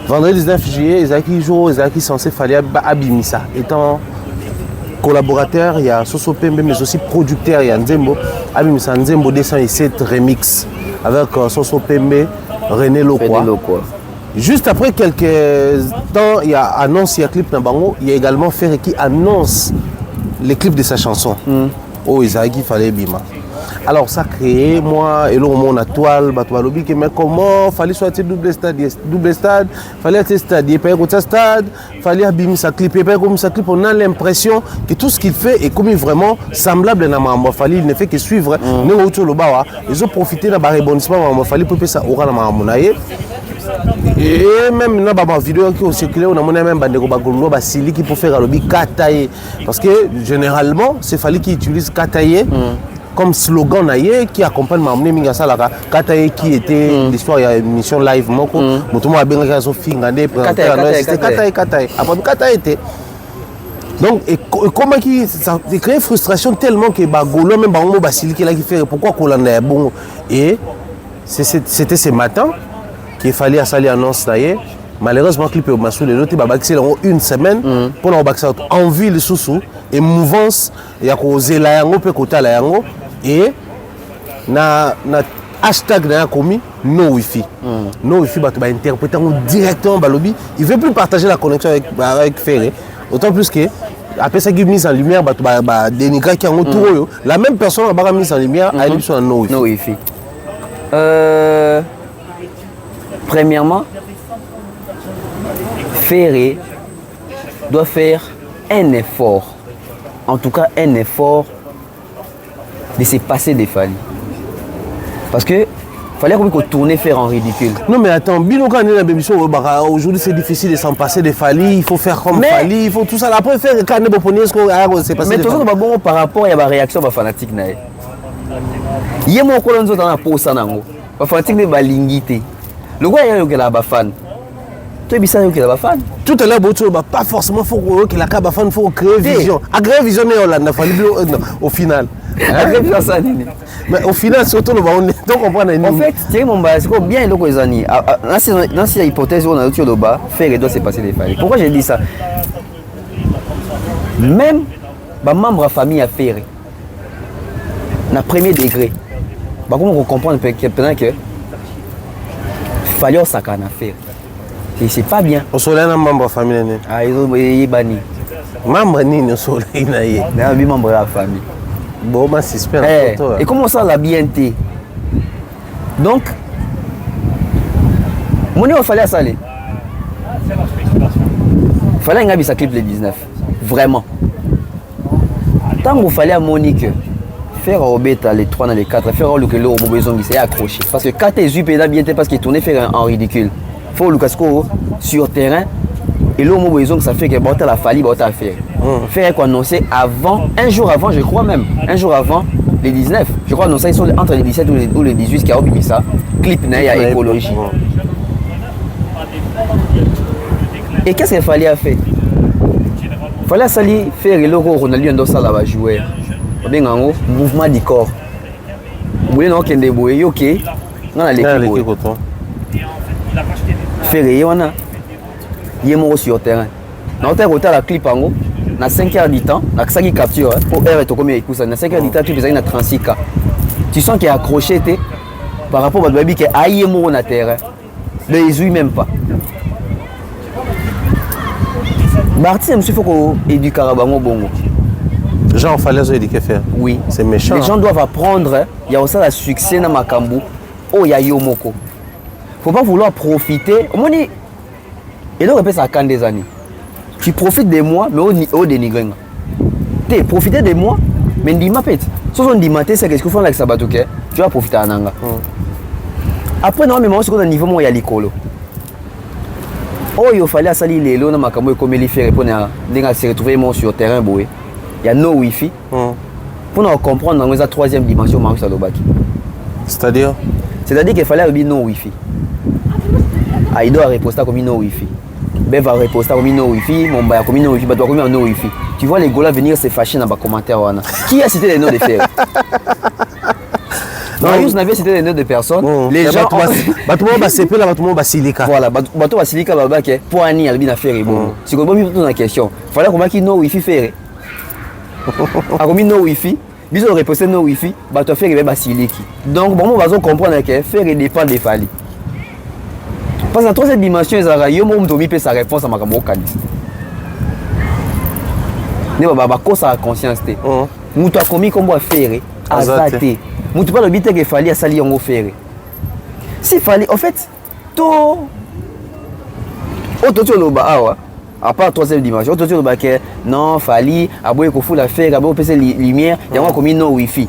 Vendredi 19 juillet, Isaki censé faire Abimisa. Étant collaborateur, il y a Soso Pembe, mais aussi producteur, il y a Nzembo. Abimisa Nzembo 207 remix avec Soso Pembe, René Lokwa. Juste après quelques temps, il y a annonce, il y a clip Nabango, il y a également Ferre qui annonce les clips de sa chanson. Oh, Isaki fallait Bima. Alors ça crée moi et là on a toile bato balobi que mais comment fallait soit double stade fallait être stade et pas autre stade fallait abîmer sa clip et pas comme ça clip on a l'impression que tout ce qu'il fait est comme vraiment semblable à Mamba Fally il ne fait que suivre nous autour le bas ils ont profité de la rebondissement Mamba Fally pour ça aura na Mamba et même dans ma vidéo qui aussi circulé on a même bandeko bagolo basili qui pour faire le kataye parce que généralement c'est Fally qui utilise kataye comme slogan naïe qui accompagne Mamne Mingasa la Kataye qui était l'histoire il y a une émission live moko mutumo abenga kazo fingande Kataye après Kataye était donc et comment qui ça crée frustration tellement que bagolo même bango basili qui là qui fait pourquoi kolanda bon et c'était ce matin qu'il fallait à salir annonce naïe malheureusement clip au Massou les autres babakisi une semaine pour na bakisa en ville sous et mouvance ya ko zela yango pe kotala yango et na hashtag na komi no wifi no wifi bato ba interpréter directement balobi il veut plus partager la connexion avec Ferré autant plus que après ça qui mise en lumière bato ba dénigrer qui en autour la même personne ba mise en lumière a une sur no wifi premièrement Ferré doit faire un effort en tout cas un effort de se passer des Fally. Parce que fallait qu'on tourner faire en ridicule. Non mais attends, aujourd'hui c'est difficile de s'en passer des Fally, il faut faire comme Fally, il faut tout ça. Après faire quand on s'est passé. Mais tout ça bon par rapport à la réaction des fanatiques naé. Il y a mon colonne dans la pause nango. Les fanatiques ne balingité. Le gars il y a la fan. Tu es bien que la fan. Tout à l'heure pas forcément faut que la fan faut créer vision. À créer vision on a fallu au final. Mais au final, surtout, on comprend. En fait, Thierry Momba, c'est bien le Kozani. Dans cette hypothèse, on a autour de bas, Ferré doit se passer des Fally. Pourquoi j'ai dit ça? Même les membres de la famille à Ferré, dans le premier degré, comment on comprend que Fally ça à faire. Et c'est pas bien. On soleil un membre de la famille. Ah, ils ont banni. Membre ni au soleil naïe. Mais membre de la famille. Bon, ma suspect. Et comment ça la BNT? Donc, mon il fallait saler. Il fallait un sa clip le 19. Vraiment. Tant qu'il fallait à Monique faire au bêta les 3 dans les 4, faire le que l'eau au besoin qui s'est accroché. Parce que quand tu es zuppé la BNT parce qu'il tournait faire en ridicule. Il faut le casco sur terrain. Et là, au besoin que ça fait que la Fally va faire. Faire quoi annoncer avant, un jour avant, je crois même, un jour avant les 19. Je crois annoncer entre les 17 ou les 18 qui a oublié ça. Clip à écologie. Et qu'est-ce qu'il fallait faire? Il fallait faire le logo Ronaldinho ça là-bas jouer. Mouvement du corps. Vous voulez non qu'il y ait des ok. Non, l'équipe. Faire on a. Il est sur le terrain. Dans la clip en haut, na 5 heures du temps, na qui capture, pour R et combien écoute ça, na 5 heures du temps, tu fais na 36K. Tu sens qu'il est accroché par rapport à baby qui est aïe mon na terrain. Mais ils jouent même pas. Barty, il faut qu'on éduque Karabango Bongo. Jean fallait éduquer faire. Oui. C'est méchant. Les gens doivent apprendre. Il y a aussi le succès dans Makambu. Oh, il y a Yomoko. Faut pas vouloir profiter. Et donc, ça quand des années. Tu profites de moi, mais au dénigré. Tu profites de moi, mais dis-moi peut-être. Si on dit maté, c'est qu'est-ce qu'il faut avec Sabatouké, tu vas profiter à Nanga. Après, non, mais moi, c'est qu'au niveau, moi, il y a l'écolo. Oh, il fallait salir les lots dans ma caméra comme il fait répondre à se retrouver sur le terrain. Il y a no wifi. Pour nous comprendre dans la troisième dimension, Marius Alobaki. C'est-à-dire qu'il fallait avoir no wifi. Il doit reposter comme no wifi. Ben va reposter comme no wifi, mon bail comme no wifi, bah toi comme no wifi. Tu vois les gars venir se fâcher dans les commentaires. Qui a cité les noms de Ferré? Marius n'avait cité les noms de personnes. Les gens. Tout le monde va s'épeler là, tout le monde va silika. Voilà, bateau va silika baba qui pour Annie Albin a Ferré. C'est comme bien dans la question. Fallait comment qui no wifi Ferré. A comme no wifi. Ils ont reposté no wifi, bateau Ferré va siliki. Donc bon, on va comprendre que Ferré dépend des Fally. Parce que dans cette dimension, il y a sa réponse à ma caméra. Il y a sa conscience. Nous avons commis comme Ferré, Azate, mutu pas le bite que fallait à sali yango faire. Si fallait en fait to auto loba awa à part troisième dimension auto loba que non fallait aboye ko fou la faire aboye pese lumière yango comme no wifi.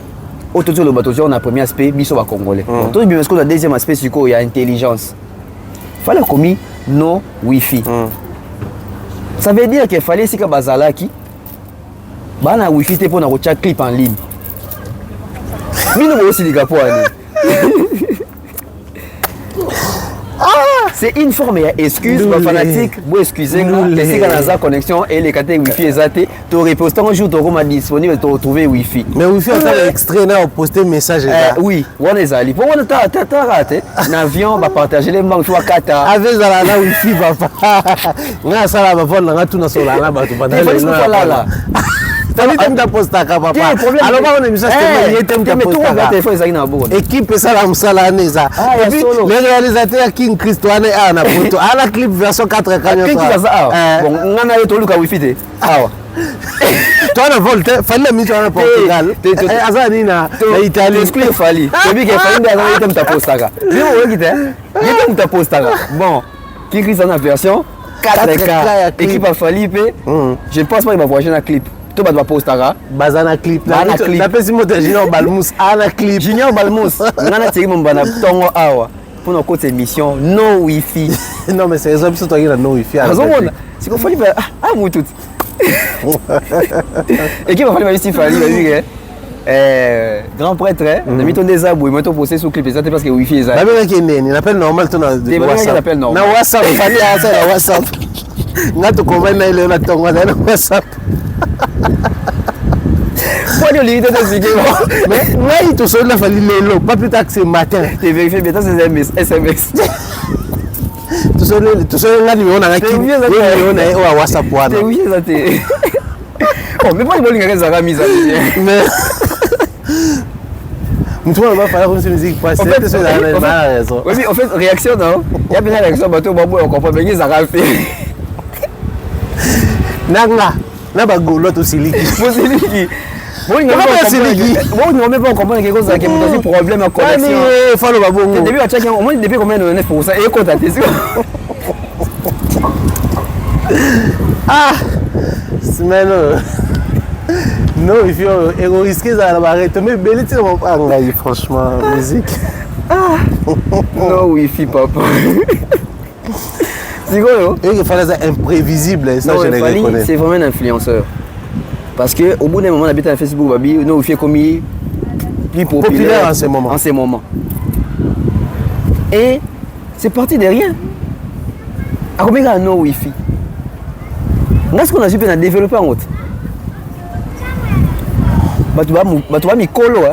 Auto loba to on a premier aspect biso ba congolais. To bien parce que le deuxième aspect c'est quoi il y a intelligence. Fallait comme no wifi. Ça veut dire qu'il fallait si que bazalaki bana wifi te pour na kocha clip en ligne. Mino aussi les gars pour aller. C'est une forme d'excuse pour fanatique. Vous excusez-moi, laissez quand la connexion et les catégories wifi exacté. Tu repostes un jour tu auras disponible tu retrouver wifi. Mais wifi on a extrait là on poster message là. Oui, on est allé. Pour on t'a raté. L'avion va partager les banques toi kata. Avec ça là wifi papa. Nga ça là va vendre là tout na sola là ba tu pas là. T'as dit que tu postes papa. Alors on a mis ça c'était il mais tout le téléphone ça na bon. Équipe ça là msala neza. Et puis les réalisateurs King Christoine a na photo. À la clip version 4K. King ça. Bon, on a eu tout le cas wifi té. Ah. Toi na volte fallait mis en Portugal. Azani na Italie. Exclu fallait. Depuis que fallait d'avoir été ta postaka. Lui on qui était ta postaka. Bon, King Christoine en version 4K. Équipe a fallu je pense pas il va voyager dans clip. Tu vas postara bazana clip na pesi moto Junior Balmous ana clip Junior Balmous ngana tiki mon bana tongo awa pour nos côtés émission no wifi. Non mais c'est raison parce que toi il a no wifi. C'est qu'on fallait moi tout. Et qui va falloir ici fallait grand prêtre on a mis ton des arbres mais ton posté sur clip exactement parce que wifi est ça. Ba bien qui né, il appelle normal ton WhatsApp. Na WhatsApp fallait à ça WhatsApp. Ngato convainc na ile na tongo na WhatsApp. Pourquoi il est mais moi tout seul il fallait l'élo pas plus tard que ce matin. Tu vérifies bien c'est SMS. Tout seul là on a qui on a WhatsApp wana. Oui ça t'es. Oh mais pas il y a ça mise mais tu vois va falloir une musique passer c'est la raison. Oui en fait réaction non. Il y a bien la réaction bateau babo on comprend bien ça va faire. Nanga na ba golo to siliki. Bon, il n'y a pas comprendre quelque chose qui est un problème à connexion. Il faut le babongo. Début à checker au moins depuis combien de 9% et contacter. Ah, c'est non, il faut risquer ça la barrette mais belle tu vas pas engager franchement musique. Ah. Non wifi papa. C'est quoi là? Il fallait ça imprévisible ça je le reconnais. C'est vraiment un influenceur. Parce qu'au bout d'un moment, on habite à Facebook, nous faisons comme plus populaire en ces moments. Et c'est parti de rien. À combien il y a un Wi-Fi? Est-ce qu'on a su développer en route? Tu vas me coller.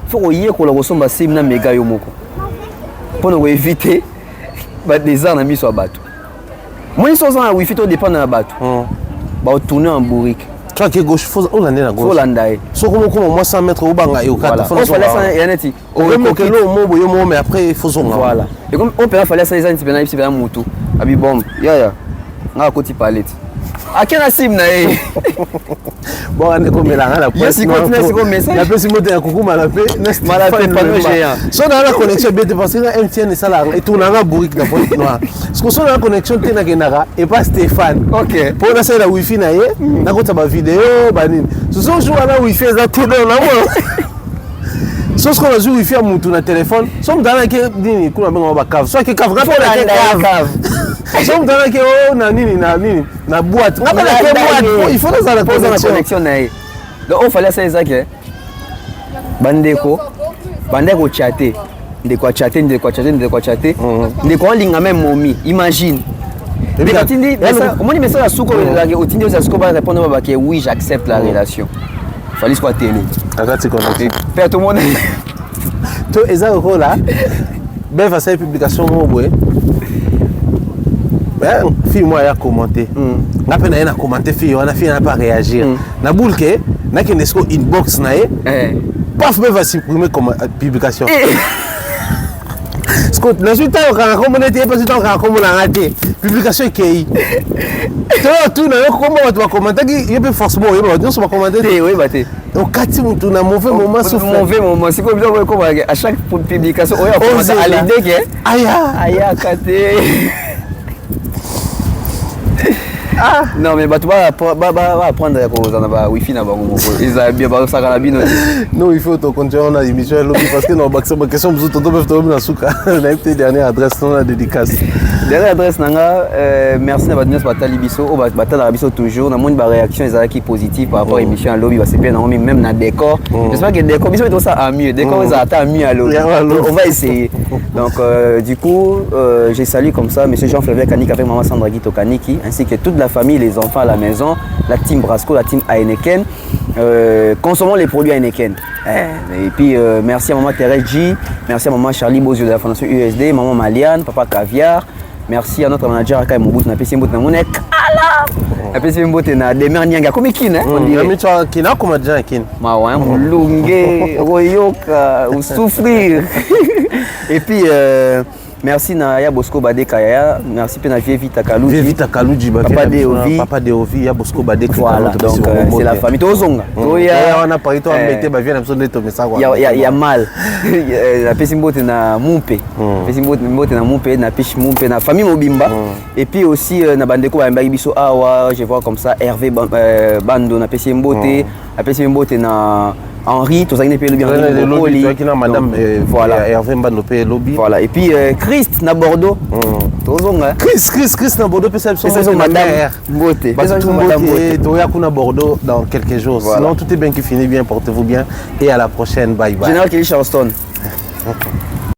Il faut que tu ressembles à 6 mégas. Pour éviter des armes à mis sur la bateau. Moi, je suis en Wi-Fi, tu dépend de la bateau. Tu vas tourner en bourrique. Tu vois que gauche, faut on en est à gauche. Faut l'andaï. So comment moi 100 mètres au banga et au 4 faut faire ça et aneti. Au même que l'eau mais après il faut son. Voilà. Et comme on peut faire ça les ans c'est bien moto. Abi bombe. Ya. Na côté palette. A quel sim na e. Bon on est comme là la presse. Si continue c'est comme message. La presse moto ya coucou malapé. Malapé panneau géant. So dans la connexion bien parce que MTN ça là et tout na bourrique dans point noir. Parce que so dans la connexion tena kenara et pas Stéphane. OK. Pour na ça la wifi na ye, na ko ta ba vidéo ba nini. So so joue na wifi za tout dans là. So ce qu'on a joué wifi à mon téléphone, so dans la que nini kuna benga ba cave. So que cave rapport la cave. So dans la que oh na nini na boîte. Na pas la boîte. Il faut ça la connexion na ye. Donc on fallait ça exact. Bandeko chatter. Ndeko chatter. Ndeko linga même momi. Imagine. Mais quand tu dis au moins message à souko la otindi aux souko va répondre bah que oui, j'accepte la relation. Fallait soit télé. Agati connecté. Père tout le monde. Toi eza ko là. Ben face à publication mo boy. Ben fille moi a commenté. Na peine na commenter fille, on a fille n'a pas réagir. Na boule que na ki nesko inbox na e. Paf me va supprimer comme publication. Scott, na suite on a commenté parce que on a commenté publication qui toi tout na comment tu vas commenter il peut forcément il va dire sur commenter oui bah okati mutu na mauvais moment souffle. Mauvais moment. C'est comme ça à chaque publication, on commence à l'idée que aya kate. Ah non mais tu vas apprendre à cause on a wifi na bango ils a bien ba ça la bino. Non, il faut continuer on a émission parce que non baxo ma question vous tout peuvent tomber na suka. La dernière adresse on a dédicace. Dernière adresse nanga merci na badnes batali biso o batala biso toujours na moni ba réaction ezala qui positive par rapport à émission à lobby va se bien même na décor. J'espère que décor biso tout ça à mieux décor ça à mieux à lobby. On va essayer. Donc du coup j'ai salué comme ça monsieur Jean-Flavien Kanik avec maman Sandra Guito Kaniki ainsi que toute la famille, les enfants à la maison, la team Brasco, la team Heineken. Consommons les produits Heineken. Et puis merci à maman Thérèse G, merci à maman Charlie Bozio de la Fondation USD, maman Maliane, papa Caviar. Merci à notre manager Akai Mobutu na pesi mbote na monek. Ala! Na pesi mbote na Demer Nyanga comme kin hein. On dirait mais tu as kin a comme déjà kin. Ma wa mulunge, royoka, ou souffrir. Et puis merci na ya Bosco Badeka ya, merci pe na Vita Kaluji. Vita Kaluji papa de Ovi ya Bosco Badeka. Voilà, donc c'est la famille Tozonga. On a parlé toi mettre ba vient besoin de tomber ça quoi. Il y a mal. La pesi mbote na Mumpe. Pesi mbote na Mumpe na Piche Mumpe na famille Mobimba. Et puis aussi na bandeko ba mbaki biso awa, je vois comme ça Hervé Bando na pesi mbote, na pesi mbote na Henri, tout ça n'est pas le bien. Madame voilà Hervé Mbando pe lobby. Voilà et puis Christ na Bordeaux. Tozonga. Chris na Bordeaux peut ça madame Mbote. Toi ya kuna Bordeaux dans quelques jours. Sinon tout est bien qui finit bien, portez-vous bien et à la prochaine. Bye bye. Général Kelly Charleston.